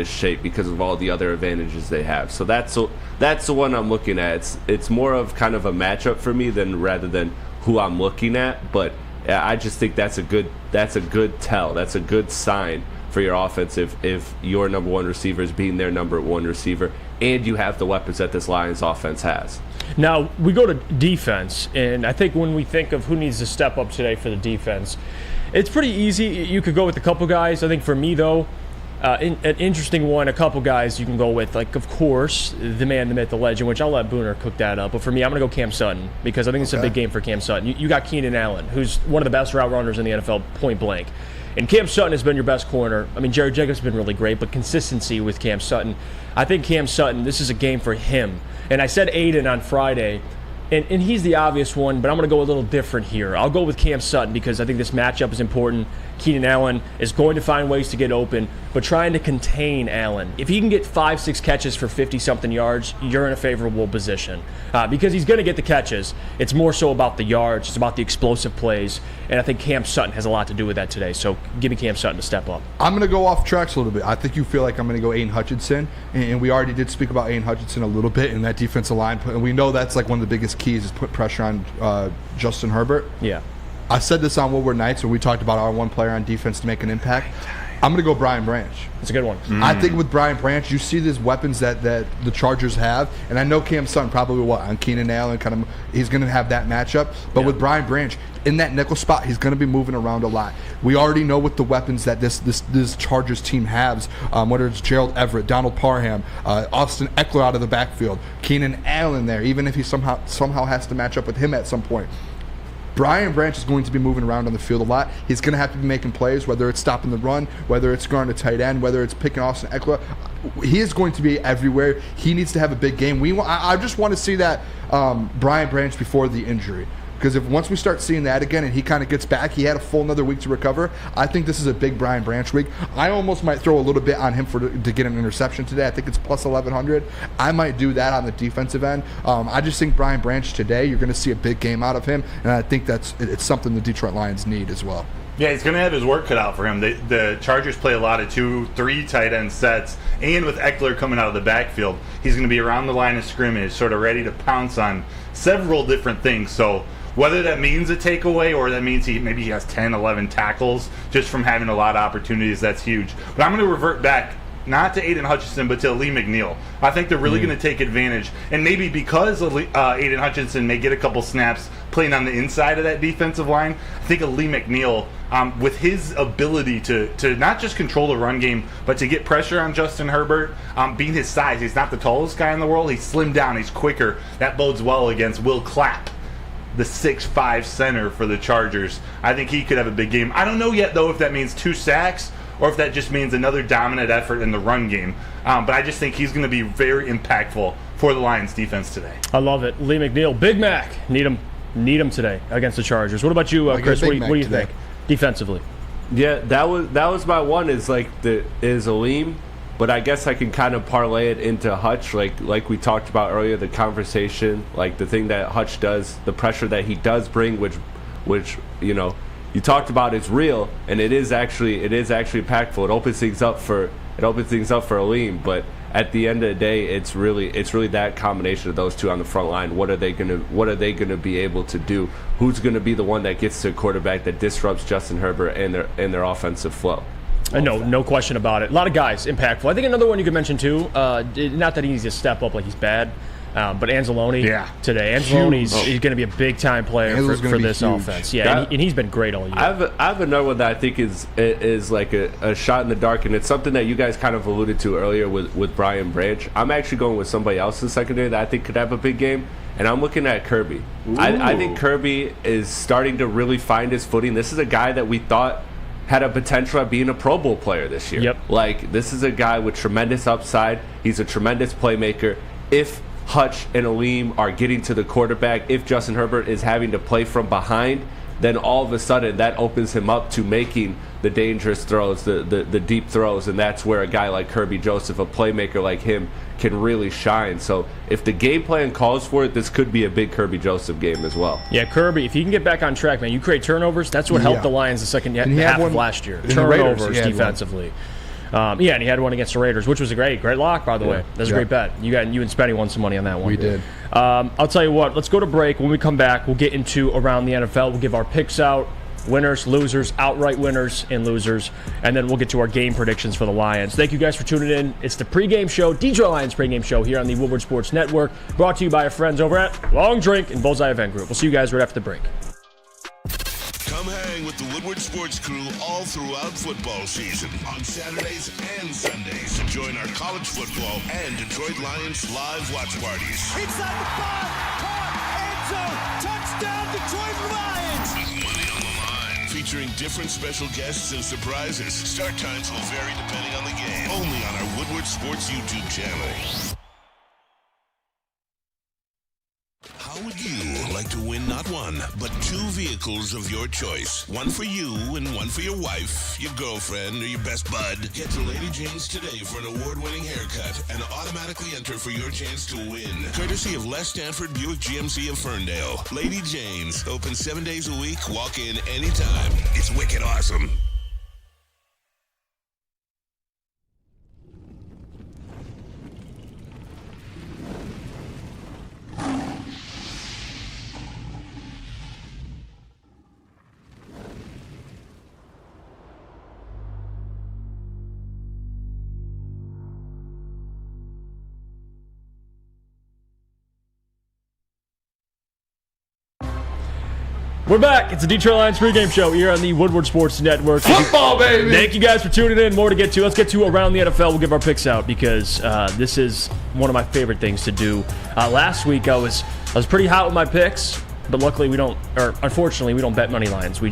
shape because of all the other advantages they have. So that's the one I'm looking at. It's more of kind of a matchup for me rather than who I'm looking at. But I just think that's a good tell. That's a good sign for your offense if your number one receiver is being their number one receiver, and you have the weapons that this Lions offense has. Now, we go to defense, and I think when we think of who needs to step up today for the defense, it's pretty easy. You could go with a couple guys. I think for me, though, an interesting one, a couple guys you can go with, of course, the man, the myth, the legend, which I'll let Booner cook that up. But for me, I'm going to go Cam Sutton, because I think it's a big game for Cam Sutton. You got Keenan Allen, who's one of the best route runners in the NFL, point blank. And Cam Sutton has been your best corner. I mean, Jerry Jacobs has been really great, but consistency with Cam Sutton. I think Cam Sutton, this is a game for him. And I said Aiden on Friday, and he's the obvious one, but I'm going to go a little different here. I'll go with Cam Sutton because I think this matchup is important. Keenan Allen is going to find ways to get open, but trying to contain Allen. If he can get 5-6 catches for 50-something yards, you're in a favorable position because he's going to get the catches. It's more so about the yards. It's about the explosive plays, and I think Cam Sutton has a lot to do with that today. So give me Cam Sutton to step up. I'm going to go off tracks a little bit. I think you feel like I'm going to go Aiden Hutchinson, and we already did speak about Aiden Hutchinson a little bit in that defensive line, and we know that's one of the biggest keys is put pressure on Justin Herbert. Yeah. I said this on Woodward Nights where we talked about our one player on defense to make an impact. I'm going to go Brian Branch. That's a good one. I think with Brian Branch, you see these weapons that the Chargers have, and I know Cam Sutton probably on Keenan Allen, he's going to have that matchup. But with Brian Branch, in that nickel spot, he's going to be moving around a lot. We already know what the weapons that this Chargers team has, whether it's Gerald Everett, Donald Parham, Austin Eckler out of the backfield, Keenan Allen there, even if he somehow has to match up with him at some point. Brian Branch is going to be moving around on the field a lot. He's going to have to be making plays, whether it's stopping the run, whether it's going to tight end, whether it's picking Austin Eckler. He is going to be everywhere. He needs to have a big game. I just want to see that Brian Branch before the injury. Because once we start seeing that again and he kind of gets back, he had a full another week to recover. I think this is a big Brian Branch week. I almost might throw a little bit on him to get an interception today. I think it's plus 1,100. I might do that on the defensive end. I just think Brian Branch today, you're going to see a big game out of him, and I think it's something the Detroit Lions need as well. Yeah, he's going to have his work cut out for him. The Chargers play a lot of 2-3 tight end sets, and with Eckler coming out of the backfield, he's going to be around the line of scrimmage, sort of ready to pounce on several different things. So whether that means a takeaway or that means he has 10, 11 tackles just from having a lot of opportunities, that's huge. But I'm going to revert back, not to Aiden Hutchinson, but to Lee McNeil. I think they're really going to take advantage. And maybe because Aiden Hutchinson may get a couple snaps playing on the inside of that defensive line, I think Lee McNeil, with his ability to not just control the run game, but to get pressure on Justin Herbert, being his size, he's not the tallest guy in the world. He's slimmed down. He's quicker. That bodes well against Will Clapp, the 6'5" center for the Chargers. I think he could have a big game. I don't know yet, though, if that means 2 sacks or if that just means another dominant effort in the run game. But I just think he's going to be very impactful for the Lions defense today. I love it. Lee McNeil, Big Mac, need him today against the Chargers. What about you, Chris? What do you think defensively? Yeah, that was my one. Is Aleem. But I guess I can kind of parlay it into Hutch, like we talked about earlier, the conversation, like the thing that Hutch does, the pressure that he does bring, which you talked about, is real, and it is actually impactful. It opens things up for Aleem, but at the end of the day, it's really that combination of those two on the front line. What are they gonna be able to do? Who's gonna be the one that gets to a quarterback that disrupts Justin Herbert and their offensive flow? No question about it. A lot of guys impactful. I think another one you could mention too, not that he needs to step up like he's bad, but Anzalone today. Anzalone's he's going to be a big-time player for this offense. Yeah, and he's been great all year. I have another one that I think is like a shot in the dark, and it's something that you guys kind of alluded to earlier with Brian Branch. I'm actually going with somebody else in the secondary that I think could have a big game, and I'm looking at Kirby. I think Kirby is starting to really find his footing. This is a guy that we thought had a potential at being a Pro Bowl player this year. Like, this is a guy with tremendous upside. He's a tremendous playmaker. If Hutch and Aleem are getting to the quarterback, if Justin Herbert is having to play from behind, then all of a sudden that opens him up to making the dangerous throws, the deep throws, and that's where a guy like Kirby Joseph, a playmaker like him, can really shine. So if the game plan calls for it, this could be a big Kirby Joseph game as well. Yeah, Kirby, if he can get back on track, man, you create turnovers. That's what helped the Lions the second half of last year. Turnovers defensively. And he had one against the Raiders, which was a great lock, by the way. That's a great bet. You and Spenny won some money on that one. We did. I'll tell you what, let's go to break. When we come back, we'll get into around the NFL. We'll give our picks out, winners, losers, outright winners and losers, and then we'll get to our game predictions for the Lions. Thank you guys for tuning in. It's the pregame show, Detroit Lions pregame show here on the Woodward Sports Network, brought to you by our friends over at Long Drink and Bullseye Event Group. We'll see you guys right after the break. Come hang with the Woodward Sports crew all throughout football season on Saturdays and Sundays. Join our college football and Detroit Lions live watch parties. Inside the 5, caught, end zone, touchdown, Detroit Lions! With money on the line, featuring different special guests and surprises. Start times will vary depending on the game. Only on our Woodward Sports YouTube channel. How would you like to win not one, but 2 vehicles of your choice? One for you and one for your wife, your girlfriend, or your best bud. Get to Lady Jane's today for an award-winning haircut and automatically enter for your chance to win. Courtesy of Les Stanford Buick GMC of Ferndale. Lady Jane's, open 7 days a week, walk in anytime. It's wicked awesome. We're back. It's the Detroit Lions pregame show here on the Woodward Sports Network. Football, baby! Thank you guys for tuning in. More to get to. Let's get to Around the NFL. We'll give our picks out because this is one of my favorite things to do. Last week I was pretty hot with my picks, but luckily unfortunately we don't bet money lines. We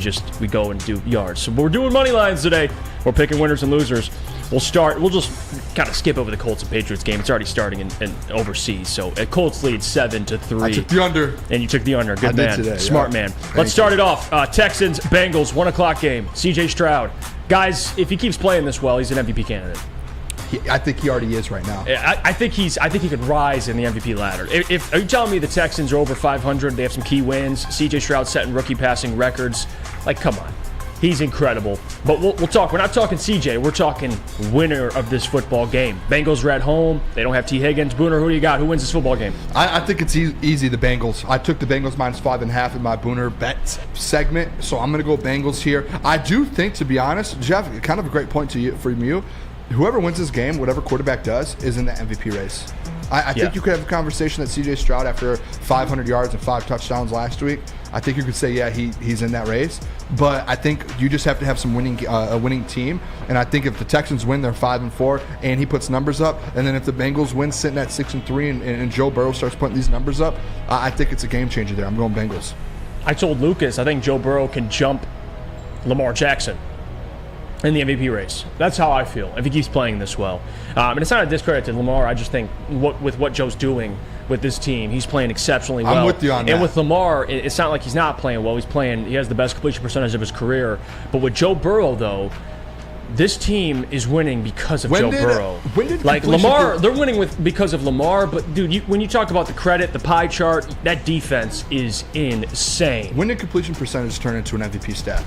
go and do yards. So we're doing money lines today. We're picking winners and losers. We'll just kind of skip over the Colts and Patriots game. It's already starting in overseas. So Colts lead 7-3. I took the under. And you took the under. Good man. Today, Smart man. Let's start it off. Texans, Bengals, 1 o'clock game. CJ Stroud. Guys, if he keeps playing this well, he's an MVP candidate. I think he already is right now. I think he could rise in the MVP ladder. Are you telling me the Texans are over 500? They have some key wins. CJ Stroud setting rookie passing records. Like, come on. He's incredible. But we'll talk. We're not talking CJ. We're talking winner of this football game. Bengals are at home. They don't have T. Higgins. Booner, who do you got? Who wins this football game? I think it's easy, the Bengals. I took the Bengals -5.5 in my Booner bet segment, so I'm going to go Bengals here. I do think, to be honest, Jeff, kind of a great point from you. Whoever wins this game, whatever quarterback does, is in the MVP race. I think you could have a conversation that C.J. Stroud, after 500 yards and 5 touchdowns last week, I think you could say, yeah, he's in that race. But I think you just have to have some a winning team. And I think if the Texans win, they're 5-4, and he puts numbers up. And then if the Bengals win, sitting at 6-3, and Joe Burrow starts putting these numbers up, I think it's a game changer there. I'm going Bengals. I told Lucas I think Joe Burrow can jump Lamar Jackson in the MVP race. That's how I feel if he keeps playing this well. And it's not a discredit to Lamar. I just think with what Joe's doing with this team, he's playing exceptionally well. I'm with you on that. And with Lamar, it's not like he's not playing well. He has the best completion percentage of his career. But with Joe Burrow, though, this team is winning because of Joe Burrow. When did like Lamar, they're winning because of Lamar. But dude, when you talk about the credit, the pie chart, that defense is insane. When did completion percentage turn into an MVP stat?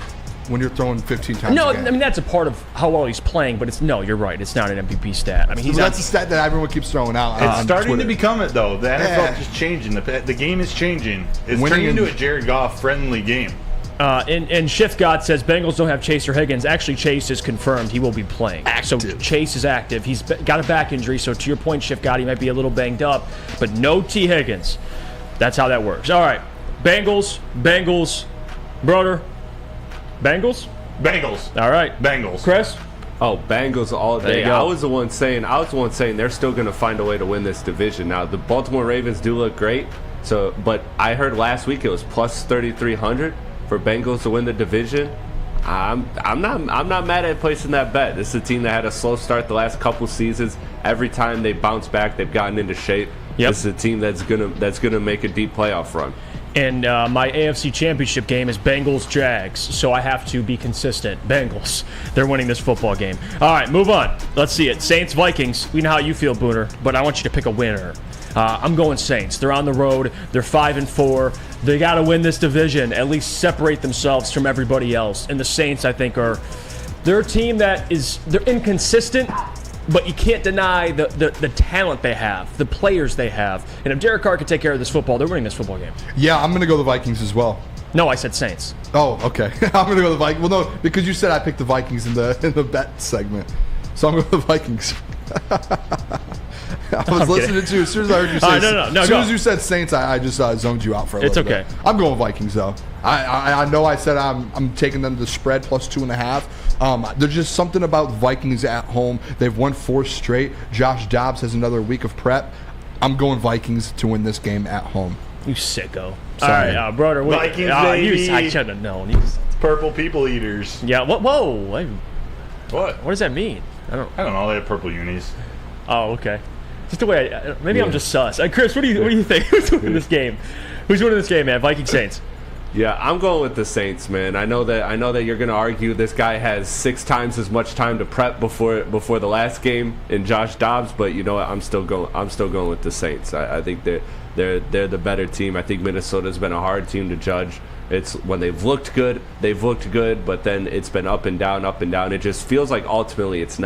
When you're throwing 15 times No, a game? I mean, that's a part of how well he's playing, but you're right. It's not an MVP stat. I mean, that's a stat that everyone keeps throwing out. It's starting Twitter. to become it, though. The NFL is changing. The game is changing. It's turning into a Jared Goff-friendly game. And Shift God says Bengals don't have Chase or Higgins. Actually, Chase is confirmed. He will be playing. So Chase is active. He's got a back injury. So to your point, Shift God, he might be a little banged up. But no T. Higgins. That's how that works. All right. Bengals. Broder. Bengals? Bengals. All right. Bengals. Chris? Oh, Bengals all There day. you go. I was the one saying they're still going to find a way to win this division. Now, the Baltimore Ravens do look great. But I heard last week it was plus 3,300 for Bengals to win the division. I'm not mad at placing that bet. This is a team that had a slow start the last couple seasons. Every time they bounce back, they've gotten into shape. Yep. This is a team that's gonna make a deep playoff run. And my AFC Championship game is Bengals-Jags, so I have to be consistent. Bengals. They're winning this football game. All right, move on. Let's see it. Saints-Vikings. We know how you feel, Booner, but I want you to pick a winner. I'm going Saints. They're on the road. They're 5-4. They got to win this division, at least separate themselves from everybody else. And the Saints, I think, they're a team they're inconsistent, but you can't deny the talent they have, the players they have. And if Derek Carr can take care of this football, they're winning this football game. Yeah, I'm going to go the Vikings as well. No, I said Saints. Oh, okay. I'm going to go the Vikings. Well, no, because you said I picked the Vikings in the bet segment. So I'm going to go the Vikings. I was listening to you. As soon as I heard you say no, as soon as you said Saints, I just zoned you out for a little bit. It's okay. I'm going Vikings, though. I know I said I'm taking them to spread plus 2.5. There's just something about Vikings at home. They've won 4 straight. Josh Dobbs has another week of prep. I'm going Vikings to win this game at home. You sicko. Sorry. All right, Broder. Vikings, baby. I should have known. Purple people eaters. Yeah. Whoa. What What does that mean? I don't know. They have purple unis. Oh, okay. Just the way. I'm just sus. Chris, what do you think? Who's winning this game? Who's winning this game, man? Vikings, Saints. Yeah, I'm going with the Saints, man. I know that you're going to argue this guy has 6 times as much time to prep before the last game in Josh Dobbs, but you know what? I'm still going with the Saints. I think they're the better team. I think Minnesota's been a hard team to judge. It's when they've looked good, but then it's been up and down. It just feels like ultimately it's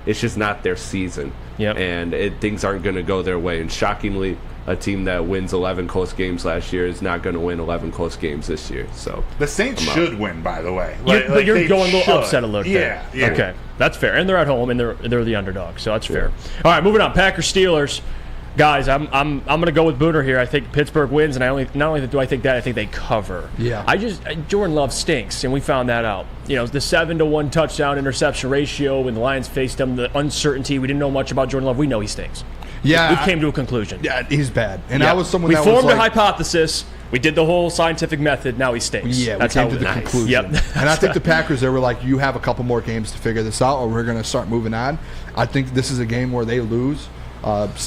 just not their season. Yep. And things aren't going to go their way. And shockingly, a team that wins 11 close games last year is not going to win 11 close games this year. So the Saints should win, by the way. But you're going a little upset alert there. Yeah. Okay, that's fair. And they're at home, and they're the underdog, so that's fair. All right, moving on. Packers, Steelers. Guys, I'm going to go with Booner here. I think Pittsburgh wins, and not only do I think that, I think they cover. Yeah. Jordan Love stinks, and we found that out. The 7-to-1 touchdown interception ratio when the Lions faced him, the uncertainty. We didn't know much about Jordan Love. We know he stinks. Yeah, we came to a conclusion. Yeah, he's bad. And I was someone that we was formed a hypothesis. We did the whole scientific method. Now he stinks. Yeah, that's we how came to the conclusion. Yep. And I think the Packers, they were like, you have a couple more games to figure this out, or we're going to start moving on. I think this is a game where they lose.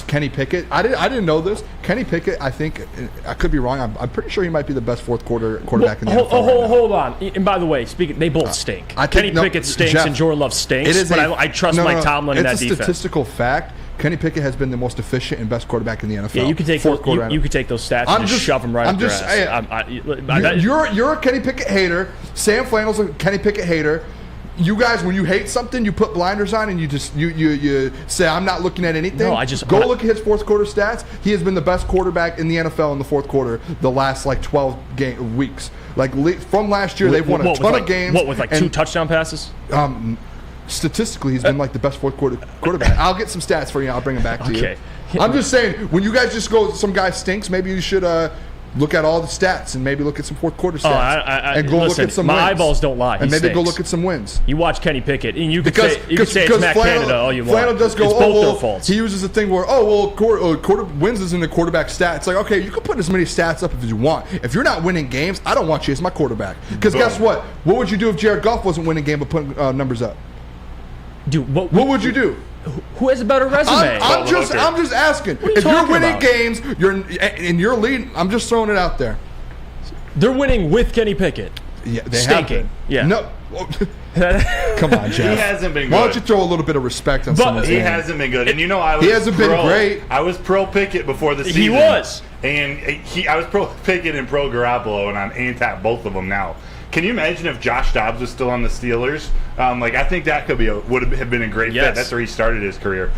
Kenny Pickett, I didn't know this. Kenny Pickett, I think, I could be wrong. I'm pretty sure he might be the best fourth quarter quarterback in the NFL. Hold on. And by the way, they both stink. Kenny Pickett stinks, Jeff, and Jordan Love stinks. But I trust Mike Tomlin in that defense. It's a statistical fact. Kenny Pickett has been the most efficient and best quarterback in the NFL. Yeah, you could take you could take those stats and just shove them right up your ass. You're a Kenny Pickett hater. Sam Flannel's a Kenny Pickett hater. You guys, when you hate something, you put blinders on and you just you say, I'm not looking at anything. No, look at his fourth quarter stats. He has been the best quarterback in the NFL in the fourth quarter the last 12 weeks. From last year, they've won a ton of games. What, with 2 touchdown passes? Statistically, he's been the best fourth quarter quarterback. I'll get some stats for you. I'll bring them back to you. I'm just saying, when you guys just go, some guy stinks, maybe you should look at all the stats and maybe look at some fourth quarter stats. And go look at some wins. My eyeballs don't lie. And maybe go look at some wins. You watch Kenny Pickett, and you could say it's Matt Canada all you want. Flannel does go, it's both their faults. He uses the thing where, quarter wins is in the quarterback stats. It's like, okay, you can put as many stats up as you want. If you're not winning games, I don't want you as my quarterback. Because guess what? What would you do if Jared Goff wasn't winning game but putting numbers up? Dude, what would you do? Who has a better resume? I'm just asking. If you're winning games, you're leading. I'm just throwing it out there. They're winning with Kenny Pickett. Yeah, they stinking. Yeah. No. Come on, Jeff. He hasn't been good. Why don't you throw a little bit of respect on someone's name? He hasn't been good. And he hasn't been great. I was pro Pickett before the season. He was. And I was pro Pickett and pro Garoppolo, and I'm anti both of them now. Can you imagine if Josh Dobbs was still on the Steelers? I think that would have been a great fit. That's where he started his career.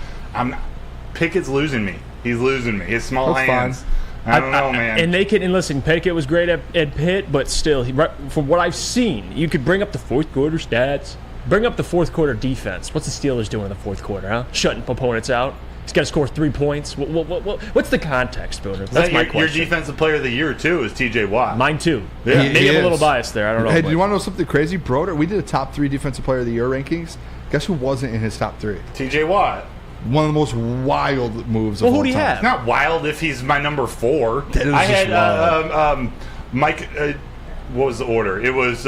Pickett's losing me. He's losing me. His small hands. Fine. I don't know, man. And listen, Pickett was great at Pitt, but still, from what I've seen, you could bring up the fourth quarter stats, bring up the fourth quarter defense. What's the Steelers doing in the fourth quarter, huh? Shutting opponents out. He's got to score 3 points. What's the context, Booner? That's my question. Your defensive player of the year, too, is T.J. Watt. Mine, too. Yeah. Maybe I'm a little biased there. I don't know. Hey, do you want to know something crazy? Broder, we did a top 3 defensive player of the year rankings. Guess who wasn't in his top 3? T.J. Watt. One of the most wild moves of all time. Who do you have? It's not wild if he's my number 4. I had Mike. What was the order? It was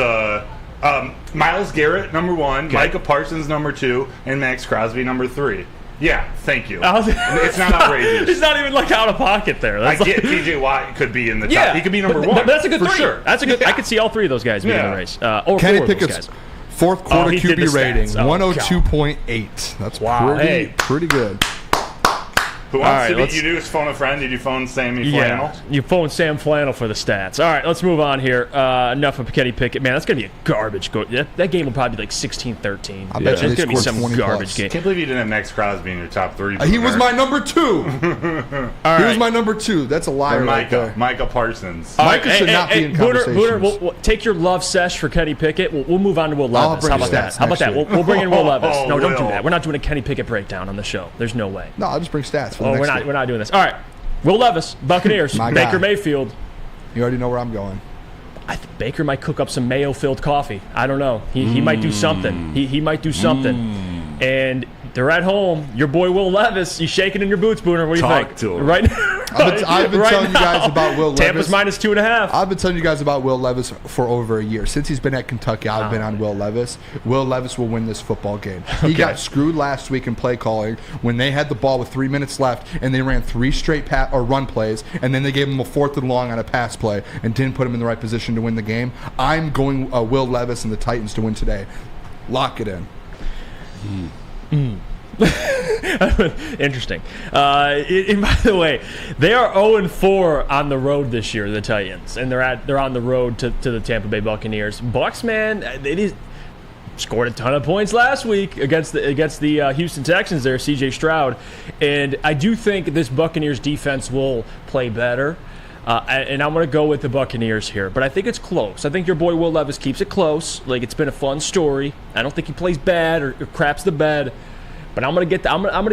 Myles Garrett, number 1, okay. Micah Parsons, number 2, and Max Crosby, number 3. Yeah, thank you. It's not outrageous. It's not even out of pocket there. I get T.J. Watt could be in the top. He could be number 1. That's a good for 3. sure. That's a good. I could see all 3 of those guys being in the race. Or Kenny 4 of those Pickett's guys. Fourth quarter QB rating, 102.8. That's pretty good. Who wants to be? You do phone a friend? Did you phone Sammy Flannel? You phone Sam Flannel for the stats. All right, let's move on here. Enough of Kenny Pickett. Man, that's going to be a garbage go. That game will probably be 16-13. I bet it's going to be some garbage game. I can't believe you didn't have Max Crosby in your top 3. He was my number 2. He was my number 2. That's a liar right there. Micah Parsons. Micah should not be in conversations. Booner, we'll take your love sesh for Kenny Pickett. We'll move on to Will Levis. How about that? We'll bring in Will Levis. No, don't do that. We're not doing a Kenny Pickett breakdown on the show. There's no way. No, I'll just bring stats for the next we're not doing this. All right. Will Levis, Buccaneers, Baker Mayfield. You already know where I'm going. I think Baker might cook up some mayo-filled coffee. I don't know. He might do something. He might do something. And they're at home. Your boy Will Levis, you shaking in your boots, Booner. What do you think? Talk to him. Right I've been telling you guys about Will Levis. Tampa's minus 2.5. I've been telling you guys about Will Levis for over a year. Since he's been at Kentucky, I've been on Will Levis. Will Levis will win this football game. He got screwed last week in play calling when they had the ball with 3 minutes left and they ran 3 straight run plays, and then they gave him a 4th and long on a pass play and didn't put him in the right position to win the game. I'm going Will Levis and the Titans to win today. Lock it in. Interesting. And by the way, they are 0-4 on the road this year, the Titans, and they're on the road to the Tampa Bay Buccaneers. Bucs, man, they scored a ton of points last week against the Houston Texans there, C.J. Stroud, and I do think this Buccaneers defense will play better. And I'm going to go with the Buccaneers here. But I think it's close. I think your boy Will Levis keeps it close. It's been a fun story. I don't think he plays bad or craps the bed. But I'm gonna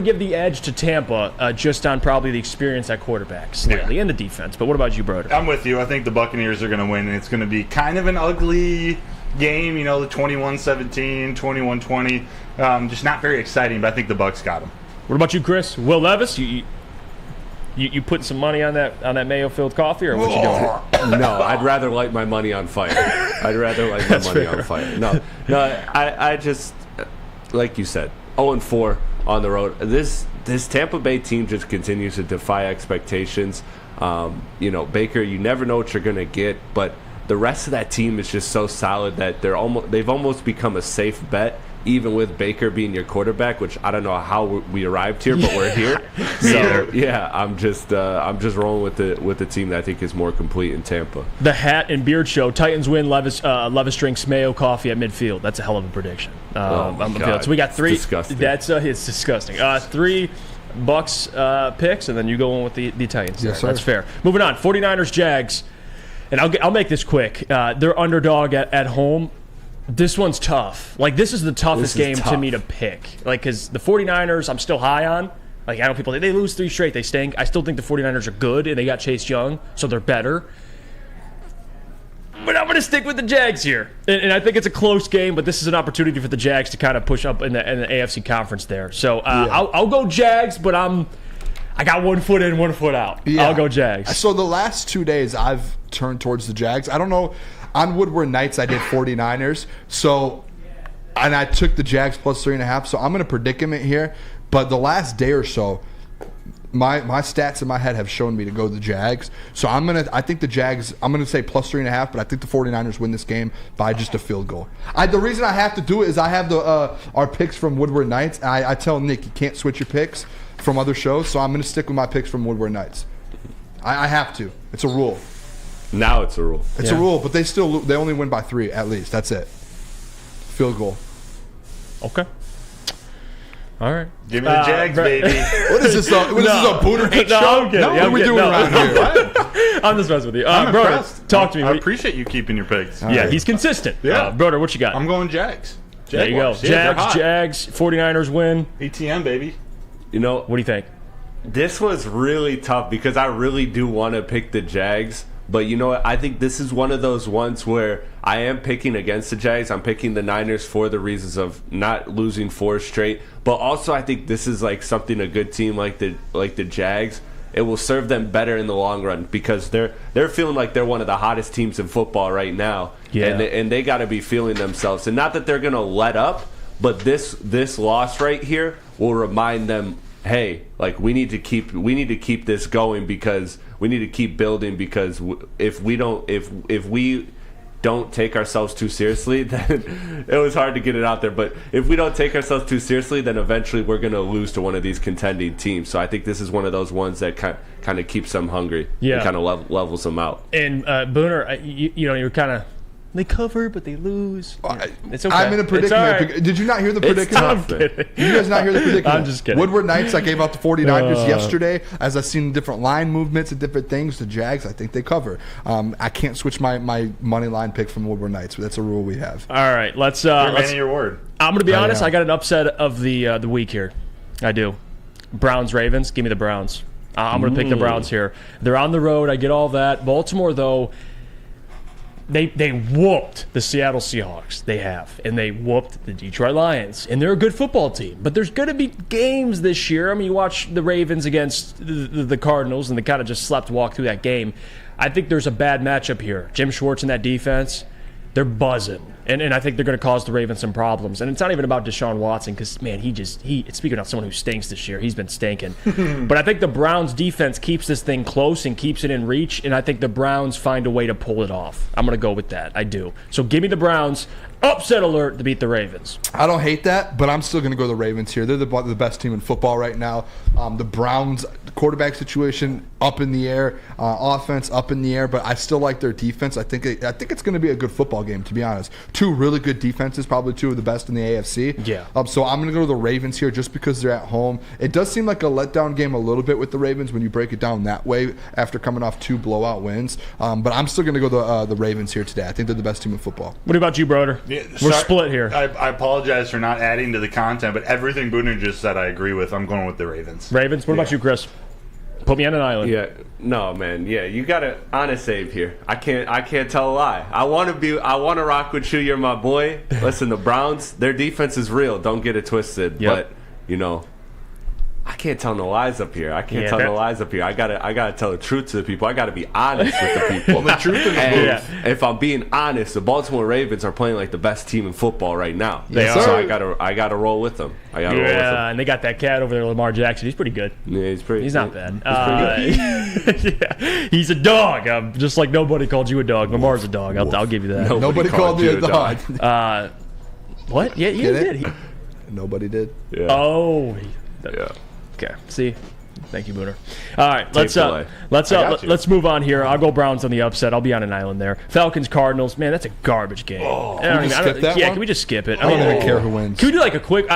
give the edge to Tampa just on probably the experience at quarterback slightly and the defense. But what about you, Broder? I'm with you. I think the Buccaneers are going to win, and it's going to be kind of an ugly game. You know, the 21-17, 21-20. Just not very exciting, but I think the Bucs got them. What about you, Chris? Will Levis? You putting some money on that mayo-filled coffee, or what you doing? No, I'd rather light my money on fire. On fire. No, I just, like you said, 0-4 on the road. This Tampa Bay team just continues to defy expectations. Baker, you never know what you're going to get, but the rest of that team is just so solid that they've almost become a safe bet, even with Baker being your quarterback, which I don't know how we arrived here, but we're here. So yeah, I'm just rolling with the team that I think is more complete in Tampa. The hat and beard show. Titans win. Levis drinks mayo coffee at midfield. That's a hell of a prediction. So we got 3. It's disgusting. It's disgusting. 3 Bucs picks, and then you go in with the Titans. Yes, sir. That's fair. Moving on. 49ers Jags, and I'll make this quick. They're underdog at home. This one's tough. Like, this is the toughest game to me to pick. Like, because the 49ers, I'm still high on. Like, I know people, they lose 3 straight, they stink. I still think the 49ers are good, and they got Chase Young, so they're better. But I'm going to stick with the Jags here. And I think it's a close game, but this is an opportunity for the Jags to kind of push up in the AFC conference there. So I'll go Jags, but I got 1 foot in, 1 foot out. Yeah. I'll go Jags. So the last 2 days, I've turned towards the Jags. I don't know. On Woodward nights, I did 49ers. And I took the Jags plus 3.5. So I'm in a predicament here. But the last day or so, my stats in my head have shown me to go the Jags. So I think the Jags, I'm gonna say plus 3.5, but I think the 49ers win this game by just a field goal. The reason I have to do it is I have our picks from Woodward nights. I tell Nick you can't switch your picks from other shows, so I'm gonna stick with my picks from Woodward nights. I have to. It's a rule. Now it's a rule. It's a rule, but they only win by 3 at least. That's it. Field goal. Okay. All right. Give me the Jags, baby. What is this? What is this, a Booner hit show? No, what are we doing around here? I'm just messing with you. I'm Broder, impressed. talk to me. I appreciate you keeping your picks. Yeah, he's consistent. Yeah. Broder, what you got? I'm going Jags. There you go. Jags, 49ers win. ATM, baby. What do you think? This was really tough because I really do want to pick the Jags. But you know what? I think this is one of those ones where I am picking against the Jags. I'm picking the Niners for the reasons of not losing 4 straight. But also I think this is like something a good team like the Jags, it will serve them better in the long run because they're feeling like they're one of the hottest teams in football right now. Yeah. And they got to be feeling themselves. And not that they're going to let up, but this loss right here will remind them, hey, like we need to keep this going because we need to keep building because if we don't take ourselves too seriously, then it was hard to get it out there. But if we don't take ourselves too seriously, then eventually we're going to lose to one of these contending teams. So I think this is one of those ones that kind of keeps them hungry and kind of levels them out. And Booner, you're kind of. They cover, but they lose. It's okay. I'm in a predicament. Right. Did you not hear the predicament? Did you guys not hear the predicament? I'm just kidding. Woodward Knights, I gave out the 49ers yesterday. As I've seen different line movements and different things, the Jags, I think they cover. I can't switch my money line pick from Woodward Knights. But that's a rule we have. All right, let's. You're man of your word. I'm going to be honest. I got an upset of the week here. I do. Browns Ravens. Give me the Browns. I'm going to pick the Browns here. They're on the road. I get all that. Baltimore though. They whooped the Seattle Seahawks. They have. And they whooped the Detroit Lions. And they're a good football team. But there's going to be games this year. I mean, you watch the Ravens against the Cardinals, and they kind of just slept walk through that game. I think there's a bad matchup here. Jim Schwartz and that defense, they're buzzing. And I think they're going to cause the Ravens some problems. And it's not even about Deshaun Watson because, man, speaking of someone who stinks this year, he's been stinking. But I think the Browns' defense keeps this thing close and keeps it in reach, and I think the Browns find a way to pull it off. I'm going to go with that. I do. So give me the Browns. Upset alert to beat the Ravens. I don't hate that, but I'm still going to go the Ravens here. They're the best team in football right now. The Browns quarterback situation, up in the air, offense up in the air, but I still like their defense. I think it's going to be a good football game, to be honest. Two really good defenses, probably two of the best in the AFC. Yeah. So I'm going to go to the Ravens here just because they're at home. It does seem like a letdown game a little bit with the Ravens when you break it down that way after coming off 2 blowout wins. But I'm still going to go the Ravens here today. I think they're the best team in football. What about you, Broder? Yeah, We're split here. I apologize for not adding to the content, but everything Booner just said I agree with. I'm going with the Ravens. Ravens? What about you, Chris? Put me on an island. Yeah, no, man. Yeah, you got to honest save here. I can't tell a lie. I want to rock with you. You're my boy. Listen, the Browns, their defense is real. Don't get it twisted. Yep. But I can't tell no lies up here. I can't tell no lies up here. I gotta tell the truth to the people. I gotta be honest with the people. The truth is and if I'm being honest, the Baltimore Ravens are playing like the best team in football right now. They are. So I gotta roll with them. Roll with them. And they got that cat over there, Lamar Jackson. He's pretty good. Yeah, he's not bad. He's pretty good. Yeah, he's a dog. Just like nobody called you a dog. Lamar's a dog. I'll give you that. Nobody called me a dog. What? Yeah, you did. Nobody did. Yeah. Oh. Yeah. Okay. See. Thank you, Booner. All right, let's move on here. I'll go Browns on the upset. I'll be on an island there. Falcons Cardinals. Man, that's a garbage game. Can we just skip it? I don't even care who wins. Can we do like a quick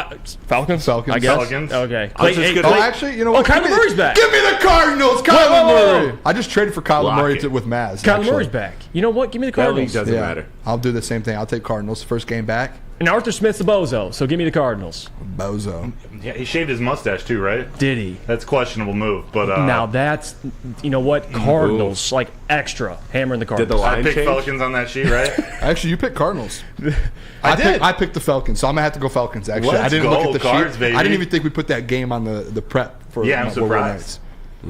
Falcons? I guess. Falcons. Okay. Actually, you know what? Kyler Murray's back. Give me the Cardinals. Kyler Murray. I just traded for Kyler Murray with Maz. Kyler Murray's back. You know what? Give me the Cardinals. That league doesn't matter. I'll do the same thing. I'll take Cardinals. First game back. And Arthur Smith's a bozo, so give me the Cardinals. Bozo. Yeah, he shaved his mustache too, right? Did he? That's a questionable move, but now that's, you know what, Cardinals, like extra, hammering the Cardinals. Did the line I picked change? Falcons on that sheet, right? Actually, you picked Cardinals. I picked the Falcons, so I'm gonna have to go Falcons. Actually, I didn't look at the Cards, sheet. baby. I didn't even think we put that game on the prep for. I'm surprised.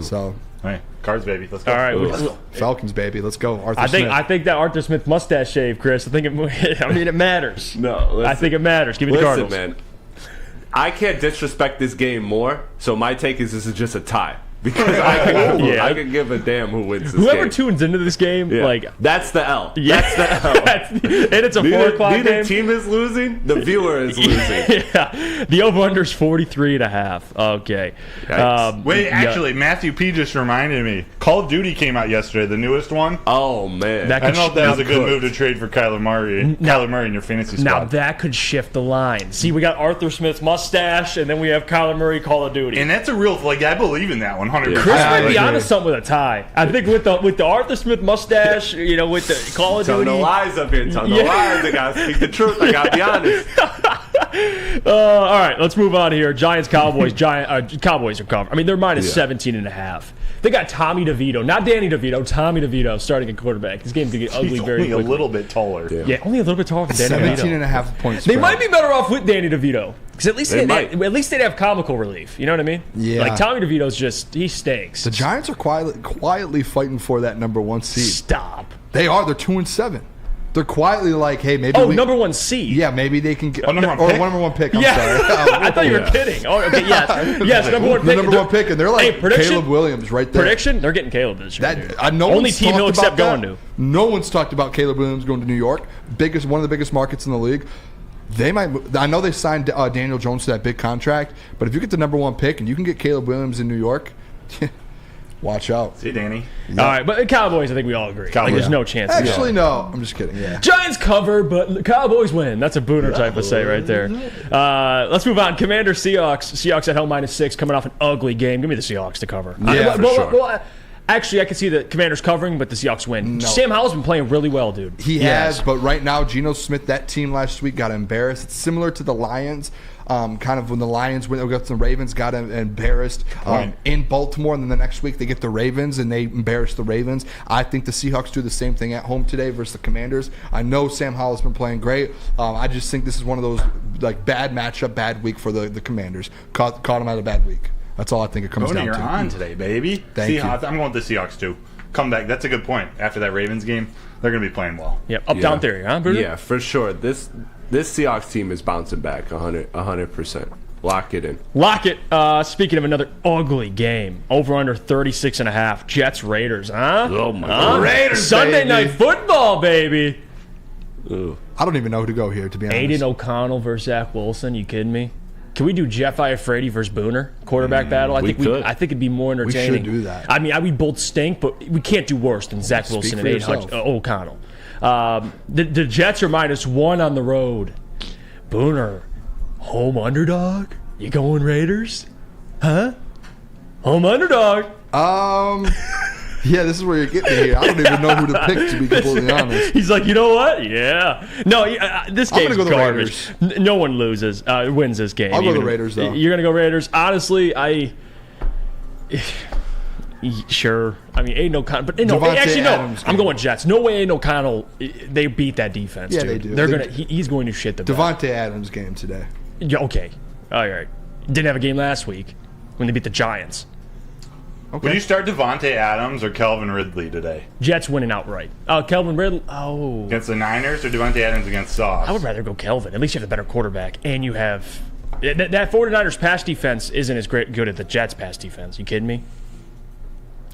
So. All right, Cards, baby. Let's go. All right, let's go. Falcons, baby. Let's go. I think that Arthur Smith mustache shave, Chris. It matters. No, listen, I think it matters. Give me the Cardinals. Man. I can't disrespect this game more. So my take is this is just a tie. Because I can give a damn who wins this Whoever game. tunes into this game, that's the L. Yeah. That's the L. And it's a 4 o'clock game. Neither team is losing. The viewer is losing. Yeah. The over-under is 43.5. Okay. Wait, actually, Matthew P. just reminded me. Call of Duty came out yesterday, the newest one. Oh, man. I don't know if that was a good move to trade for Kyler Murray in your fantasy squad. Now, that could shift the line. See, we got Arthur Smith's mustache, and then we have Kyler Murray Call of Duty. And that's a real, I believe in that 100%. Chris might be onto something with a tie. I think with the Arthur Smith mustache, with the Call of Duty. Telling no lies up here. Telling no lies. I got to speak the truth. I got to be honest. All right, let's move on here. Giants, Cowboys. Cowboys are covered. I mean, they're minus 17.5. They got Tommy DeVito, not Danny DeVito, Tommy DeVito starting at quarterback. This game could get ugly very quickly. Only a little bit taller. Yeah, only a little bit taller than Danny DeVito. 17.5 points. They might be better off with Danny DeVito. Because at least they'd have comical relief. You know what I mean? Yeah. Like Tommy DeVito's he stinks. The Giants are quietly fighting for that number 1 seed. Stop. They are. They're 2-7. They're quietly like, hey, maybe. Number 1 seed. Yeah, maybe they can get number one pick. I'm sorry. I thought you were kidding. Oh, okay, yes, number 1 pick. The number 1 pick, and they're like prediction? Caleb Williams right there. Prediction? They're getting Caleb this year. Only team he'll accept going to. No one's talked about Caleb Williams going to New York. One of the biggest markets in the league. They might. I know they signed Daniel Jones to that big contract, but if you get the number 1 pick and you can get Caleb Williams in New York, watch out. See, Danny. Yep. All right, but the Cowboys, I think we all agree. There's no chance. Actually, no. I'm just kidding. Yeah. Giants cover, but the Cowboys win. That's a Booner type of say right there. Let's move on. Commanders, Seahawks. Seahawks at home -6, coming off an ugly game. Give me the Seahawks to cover. Yeah, for sure. Well, actually, I can see the Commanders covering, but the Seahawks win. No. Sam Howell's been playing really well, dude. He has, but right now, Geno Smith, that team last week got embarrassed. It's similar to the Lions. Kind of when the Lions went against the Ravens, got embarrassed in Baltimore, and then the next week they get the Ravens and they embarrass the Ravens. I think the Seahawks do the same thing at home today versus the Commanders. I know Sam Howell's been playing great. I just think this is one of those bad matchup, bad week for the Commanders. Caught them at a bad week. That's all I think it comes down you're to. You're on today, baby. Thank you. I'm going with the Seahawks too. Come back. That's a good point. After that Ravens game, they're going to be playing well. Yep. Up-down theory, huh, Bruder? Yeah, for sure. This Seahawks team is bouncing back 100%. Lock it in. Lock it. Speaking of another ugly game, over under 36.5. Jets Raiders, huh? Oh my God. Raiders, Sunday baby. night football, baby. Ooh. I don't even know who to go here, to be honest. Aiden O'Connell versus Zach Wilson. You kidding me? Can we do Jeff Iafrate versus Booner quarterback battle? I think it'd be more entertaining. We should do that. I mean, we both stink, but we can't do worse than Zach Wilson and Aiden O'Connell. The Jets are -1 on the road. Booner, home underdog? You going Raiders? Huh? Home underdog. Yeah, this is where you're getting me here. I don't even know who to pick, to be completely honest. He's like, you know what? Yeah. No, this game's I'm gonna go garbage. the Raiders. No one wins this game. I'll go the Raiders, though. You're going to go Raiders? Honestly, sure. I mean, Aiden O'Connell. But no, actually, no. I'm going Jets. No way Aiden O'Connell, they beat that defense, yeah, dude. they do. He's going to shit the bed. Devontae Adams game today. Yeah, okay. All right. Didn't have a game last week when they beat the Giants. Okay. Would you start Devontae Adams or Calvin Ridley today? Jets winning outright. Calvin Ridley. Oh. Against the Niners or Devontae Adams against Sauce? I would rather go Calvin. At least you have a better quarterback. And you have... That 49ers pass defense isn't as good as the Jets pass defense. You kidding me?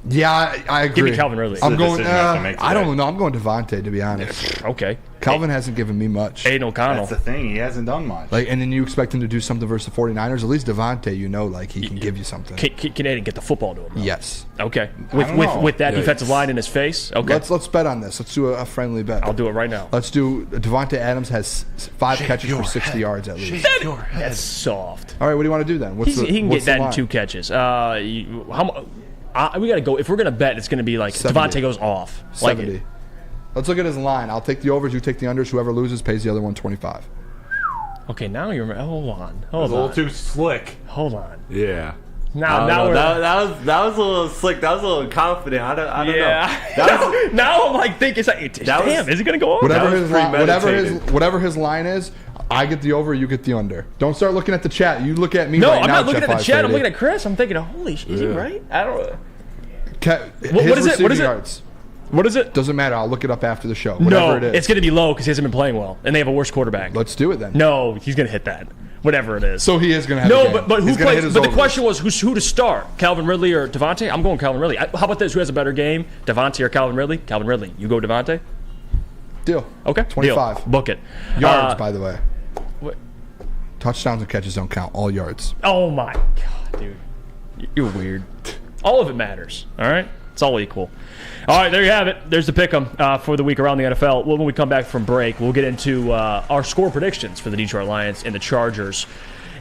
Yeah, I agree. Give me Calvin Ridley. I'm going. I don't know. I'm going Devontae, to be honest. Okay. Calvin hasn't given me much. Aiden O'Connell. That's the thing. He hasn't done much. And then you expect him to do something versus the 49ers. At least Devontae, he can give you something. Can Aiden get the football to him? Though? Yes. Okay. With that defensive line in his face? Okay. Let's bet on this. Let's do a friendly bet. I'll do it right now. Let's do Devontae Adams has 5 catches for 60 yards at least. That's soft. All right, what do you want to do then? He can get that in 2 catches. We got to go. If we're going to bet, it's going to be like 70. Devontae goes off. 70. Let's look at his line. I'll take the overs. You take the unders. Whoever loses pays the other one 25. Okay, now you're. Hold on. That was a little too slick. Hold on. Yeah. Now that was a little slick. That was a little confident. I don't know. Now I'm like thinking, damn, is it going to go on? Whatever his line is, I get the over, you get the under. Don't start looking at the chat. You look at me no, right now. No, I'm not looking Jeff at the chat. Iafrate. I'm looking at Chris. I'm thinking, holy shit, is he right? I don't know. What is it? What is it? Yards. What is it? Doesn't matter. I'll look it up after the show. Whatever it is. It's going to be low because he hasn't been playing well, and they have a worse quarterback. Let's do it then. No, he's going to hit that. Whatever it is. So he is going to have a game. But who plays? But the question was who to start? Calvin Ridley or Devontae? I'm going Calvin Ridley. How about this? Who has a better game? Devontae or Calvin Ridley? Calvin Ridley. You go Devontae? Deal. Okay. 25. Deal. Book it. Yards, by the way. What? Touchdowns and catches don't count. All yards. Oh my God, dude. You're weird. All of it matters. All right? It's all equal. All right, there you have it. There's the pick'em for the week around the NFL. When we come back from break, we'll get into our score predictions for the Detroit Lions and the Chargers.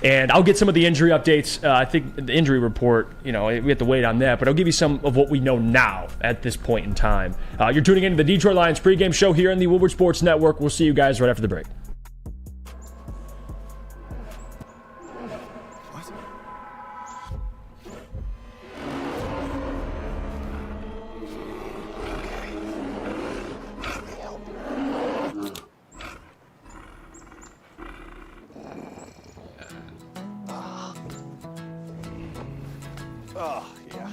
And I'll get some of the injury updates. I think the injury report, we have to wait on that. But I'll give you some of what we know now at this point in time. You're tuning into the Detroit Lions pregame show here on the Woodward Sports Network. We'll see you guys right after the break. Oh, yeah.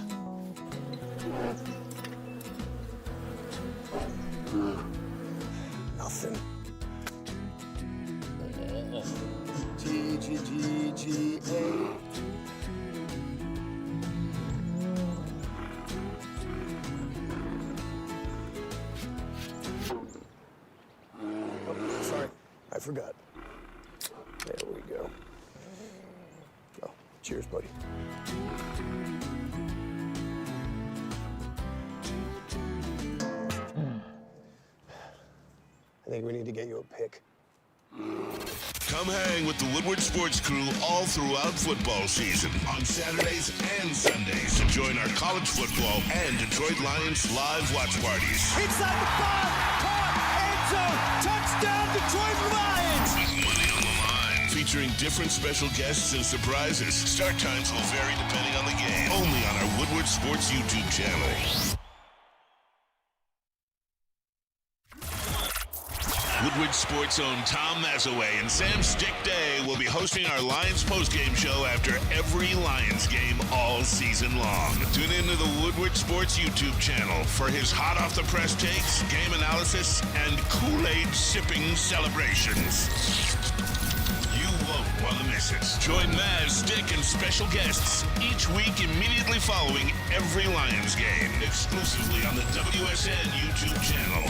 Nothing. G-G-G-G-A. Oh, sorry, I forgot. There we go. Oh, cheers, buddy. I think we need to get you a pick. Come hang with the Woodward Sports Crew all throughout football season on Saturdays and Sundays to join our college football and Detroit Lions live watch parties. Inside the 5, caught, end zone, touchdown, Detroit Lions! With money on the line, featuring different special guests and surprises. Start times will vary depending on the game. Only on our Woodward Sports YouTube channel. Woodward Sports' own Tom Mazaway and Sam Stick Day will be hosting our Lions postgame show after every Lions game all season long. Tune into the Woodward Sports YouTube channel for his hot-off-the-press takes, game analysis, and Kool-Aid sipping celebrations. You won't want to miss it. Join Maz, Stick, and special guests each week immediately following every Lions game, exclusively on the WSN YouTube channel.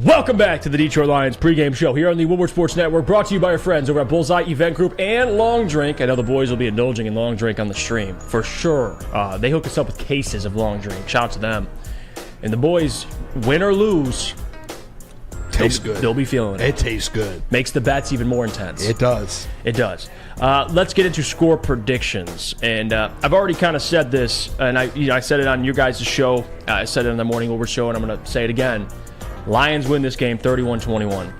Welcome back to the Detroit Lions pregame show here on the Woodward Sports Network, brought to you by our friends over at Bullseye Event Group and Long Drink. I know the boys will be indulging in Long Drink on the stream, for sure. They hook us up with cases of Long Drink. Shout out to them. And the boys, win or lose, tastes good. They'll be feeling it. It tastes good. Makes the bets even more intense. It does. It does. Let's get into score predictions. And I've already kind of said this, and I said it on your guys' show. I said it on the Morning Woodward show, and I'm going to say it again. Lions win this game 31-21.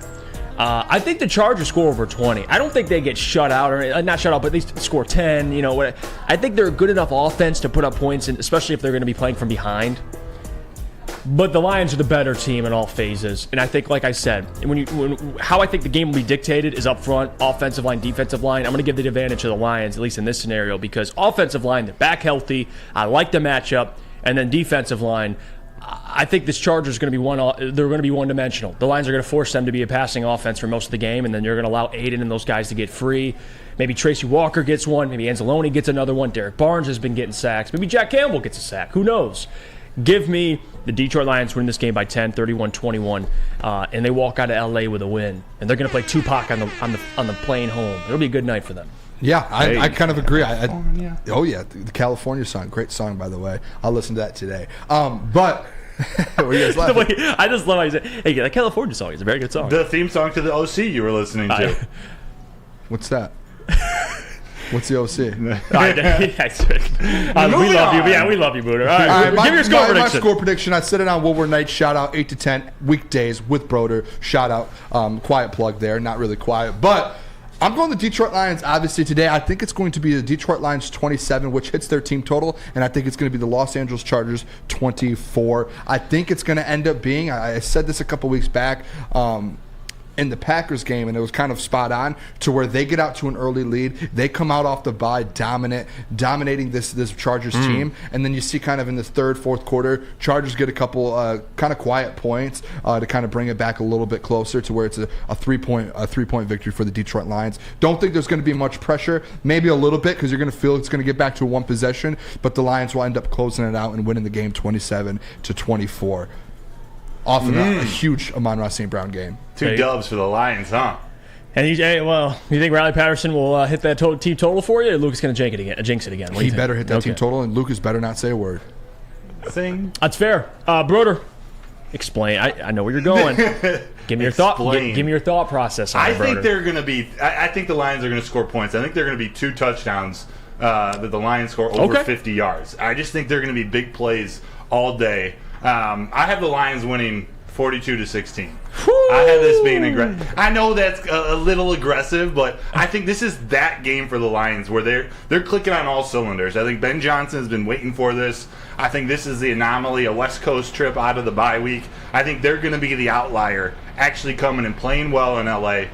I think the Chargers score over 20. I don't think they get shut out, or not shut out, but they score 10. You know, I think they're a good enough offense to put up points, and especially if they're going to be playing from behind. But the Lions are the better team in all phases, and I think, like I said, how I think the game will be dictated is up front, offensive line, defensive line. I'm going to give the advantage to the Lions, at least in this scenario, because offensive line, they're back healthy. I like the matchup, and then defensive line. I think this Chargers is going to be they're going to be one-dimensional. The Lions are going to force them to be a passing offense for most of the game, and then you're going to allow Aiden and those guys to get free. Maybe Tracy Walker gets one. Maybe Anzalone gets another one. Derek Barnes has been getting sacks. Maybe Jack Campbell gets a sack. Who knows? Give me the Detroit Lions win this game by 10, 31-21, and they walk out of L.A. with a win. And they're going to play Tupac on the plane home. It'll be a good night for them. Yeah, I kind of agree. The California song, great song, by the way. I'll listen to that today. But I just love how you say, "Hey, that California song is a very good song." The theme song to the OC you were listening to. What's that? What's the OC? We love you. Yeah, we love you, Booner. All right, give your score prediction. My score prediction, I said it on Woodward Night. Shout out 8 to 10 weekdays with Broder. Shout out. Quiet plug there. Not really quiet, but I'm going the Detroit Lions, obviously, today. I think it's going to be the Detroit Lions 27, which hits their team total, and I think it's going to be the Los Angeles Chargers 24. I think it's going to end up being, I said this a couple weeks back, in the Packers game, and it was kind of spot on, to where they get out to an early lead. They come out off the bye dominating this Chargers team, and then you see kind of in the third, fourth quarter, Chargers get a couple kind of quiet points to kind of bring it back a little bit closer to where it's a three-point victory for the Detroit Lions. Don't think there's going to be much pressure, maybe a little bit, because you're going to feel it's going to get back to one possession, but the Lions will end up closing it out and winning the game 27-24. Off of a huge Amon-Ra St. Brown game. Two dubs for the Lions, huh? And you think Riley Patterson will hit that team total for you, or Lucas going to jinx it again? He better hit that team total, and Lucas better not say a word. Sing. That's fair. Broder, explain. I know where you're going. Give me your thought. Give me your thought process on it, Broder. I think they're going to be. I think the Lions are going to score points. I think they're going to be 2 touchdowns that the Lions score over 50 yards. I just think they're going to be big plays all day. I have the Lions winning 42-16. I have this being aggressive. I know that's a little aggressive, but I think this is that game for the Lions where they're clicking on all cylinders. I think Ben Johnson has been waiting for this. I think this is the anomaly, a West Coast trip out of the bye week. I think they're going to be the outlier, actually coming and playing well in L.A.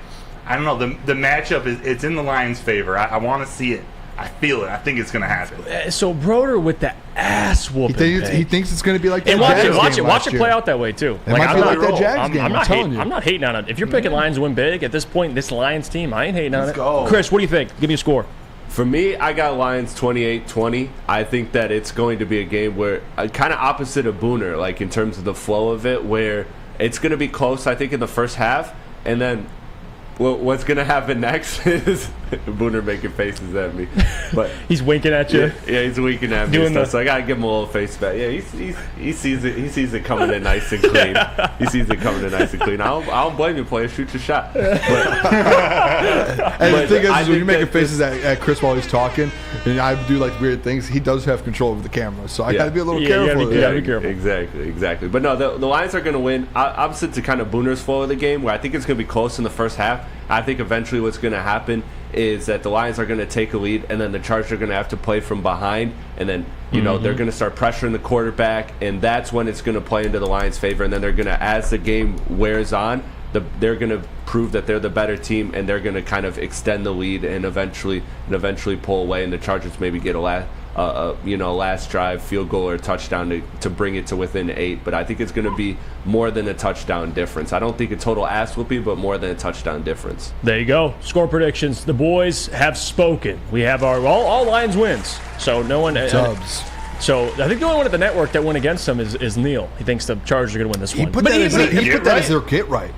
I don't know. The matchup it's in the Lions' favor. I want to see it. I feel it. I think it's going to happen. So Broder with the ass whooping. He thinks it's going to be like that. And watch it play out that way too. It might be like that Jags game. I'm not hating on it. If you're picking Lions to win big at this point, this Lions team, I ain't hating on it. Let's go. Chris, what do you think? Give me a score. For me, I got Lions 28-20. I think that it's going to be a game where kind of opposite of Booner, like in terms of the flow of it, where it's going to be close. I think in the first half, and then. Well, what's going to happen next is Booner making faces at me. But he's winking at you. Yeah, he's winking at me. So I got to give him a little face back. Yeah, he sees it. He sees it coming in nice and clean. He sees it coming in nice and clean. I don't blame you, player. Shoot your shot. And the thing is when you're making faces at Chris while he's talking, and I do like weird things, he does have control over the camera. So I got to be a little careful. You gotta be careful. Exactly. But no, the Lions are going to win. Opposite to kind of Booner's flow of the game, where I think it's going to be close in the first half. I think eventually what's going to happen is that the Lions are going to take a lead, and then the Chargers are going to have to play from behind, and then they're going to start pressuring the quarterback, and that's when it's going to play into the Lions' favor. And then they're going to, as the game wears on, they're going to prove that they're the better team, and they're going to kind of extend the lead and eventually pull away, and the Chargers maybe get a last drive field goal or touchdown to bring it to within 8. But I think it's going to be more than a touchdown difference. I don't think a total ass whooping, but more than a touchdown difference. There you go. Score predictions. The boys have spoken. We have our all Lions wins. So no one dubs. So I think the only one at the network that went against him is Neil. He thinks the Chargers are going to win this one. He put that as their get right.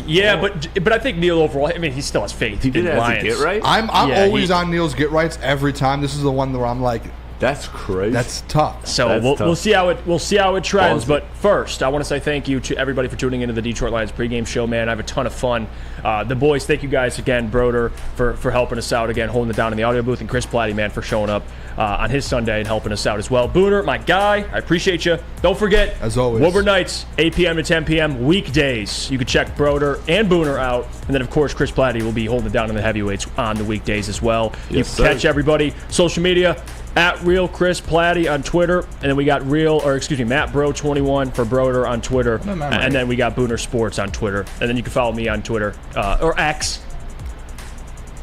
Yeah, but I think Neil overall, I mean, he still has faith. He did as a get right? I'm always on Neil's get rights every time. This is the one where I'm like, that's crazy. That's tough. So we'll see how it trends. But first, I want to say thank you to everybody for tuning into the Detroit Lions pregame show. Man, I have a ton of fun. The boys, thank you guys again, Broder for helping us out again, holding it down in the audio booth, and Chris Platte, man, for showing up on his Sunday and helping us out as well. Booner, my guy, I appreciate you. Don't forget, as always, Woodward nights, 8 p.m. to 10 p.m. weekdays. You can check Broder and Booner out, and then of course Chris Platte will be holding it down in the heavyweights on the weekdays as well. Yes, you can catch everybody social media. At Real Chris Platte on Twitter, and then we got Matt Bro 21 for Broder on Twitter, and then we got Booner Sports on Twitter, and then you can follow me on Twitter or X,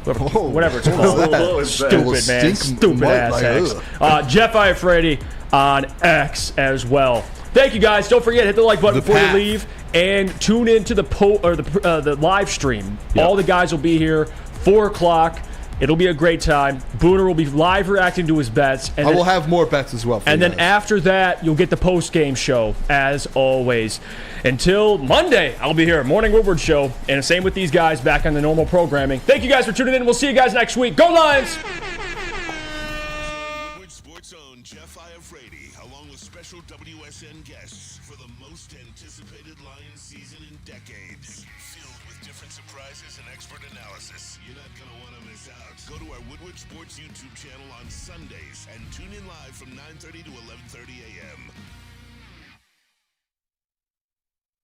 whatever it's called. Stupid man, stupid ass X. Jeff Iafrate on X as well. Thank you guys. Don't forget, hit the like button before you leave, and tune into the live stream. Yep. All the guys will be here 4 o'clock. It'll be a great time. Booner will be live reacting to his bets. And I will have more bets as well. And then after that, you'll get the post-game show, as always. Until Monday, I'll be here, Morning Woodward Show. And same with these guys back on the normal programming. Thank you guys for tuning in. We'll see you guys next week. Go Lions! Woodward Sports own Jeff Iafrate, along with special WSN guests for the most anticipated Lions season in decades. Filled with different surprises and expert analysis. You're not going to want to miss out. Go to our Woodward Sports YouTube channel on Sundays and tune in live from 9:30 to 11:30 a.m.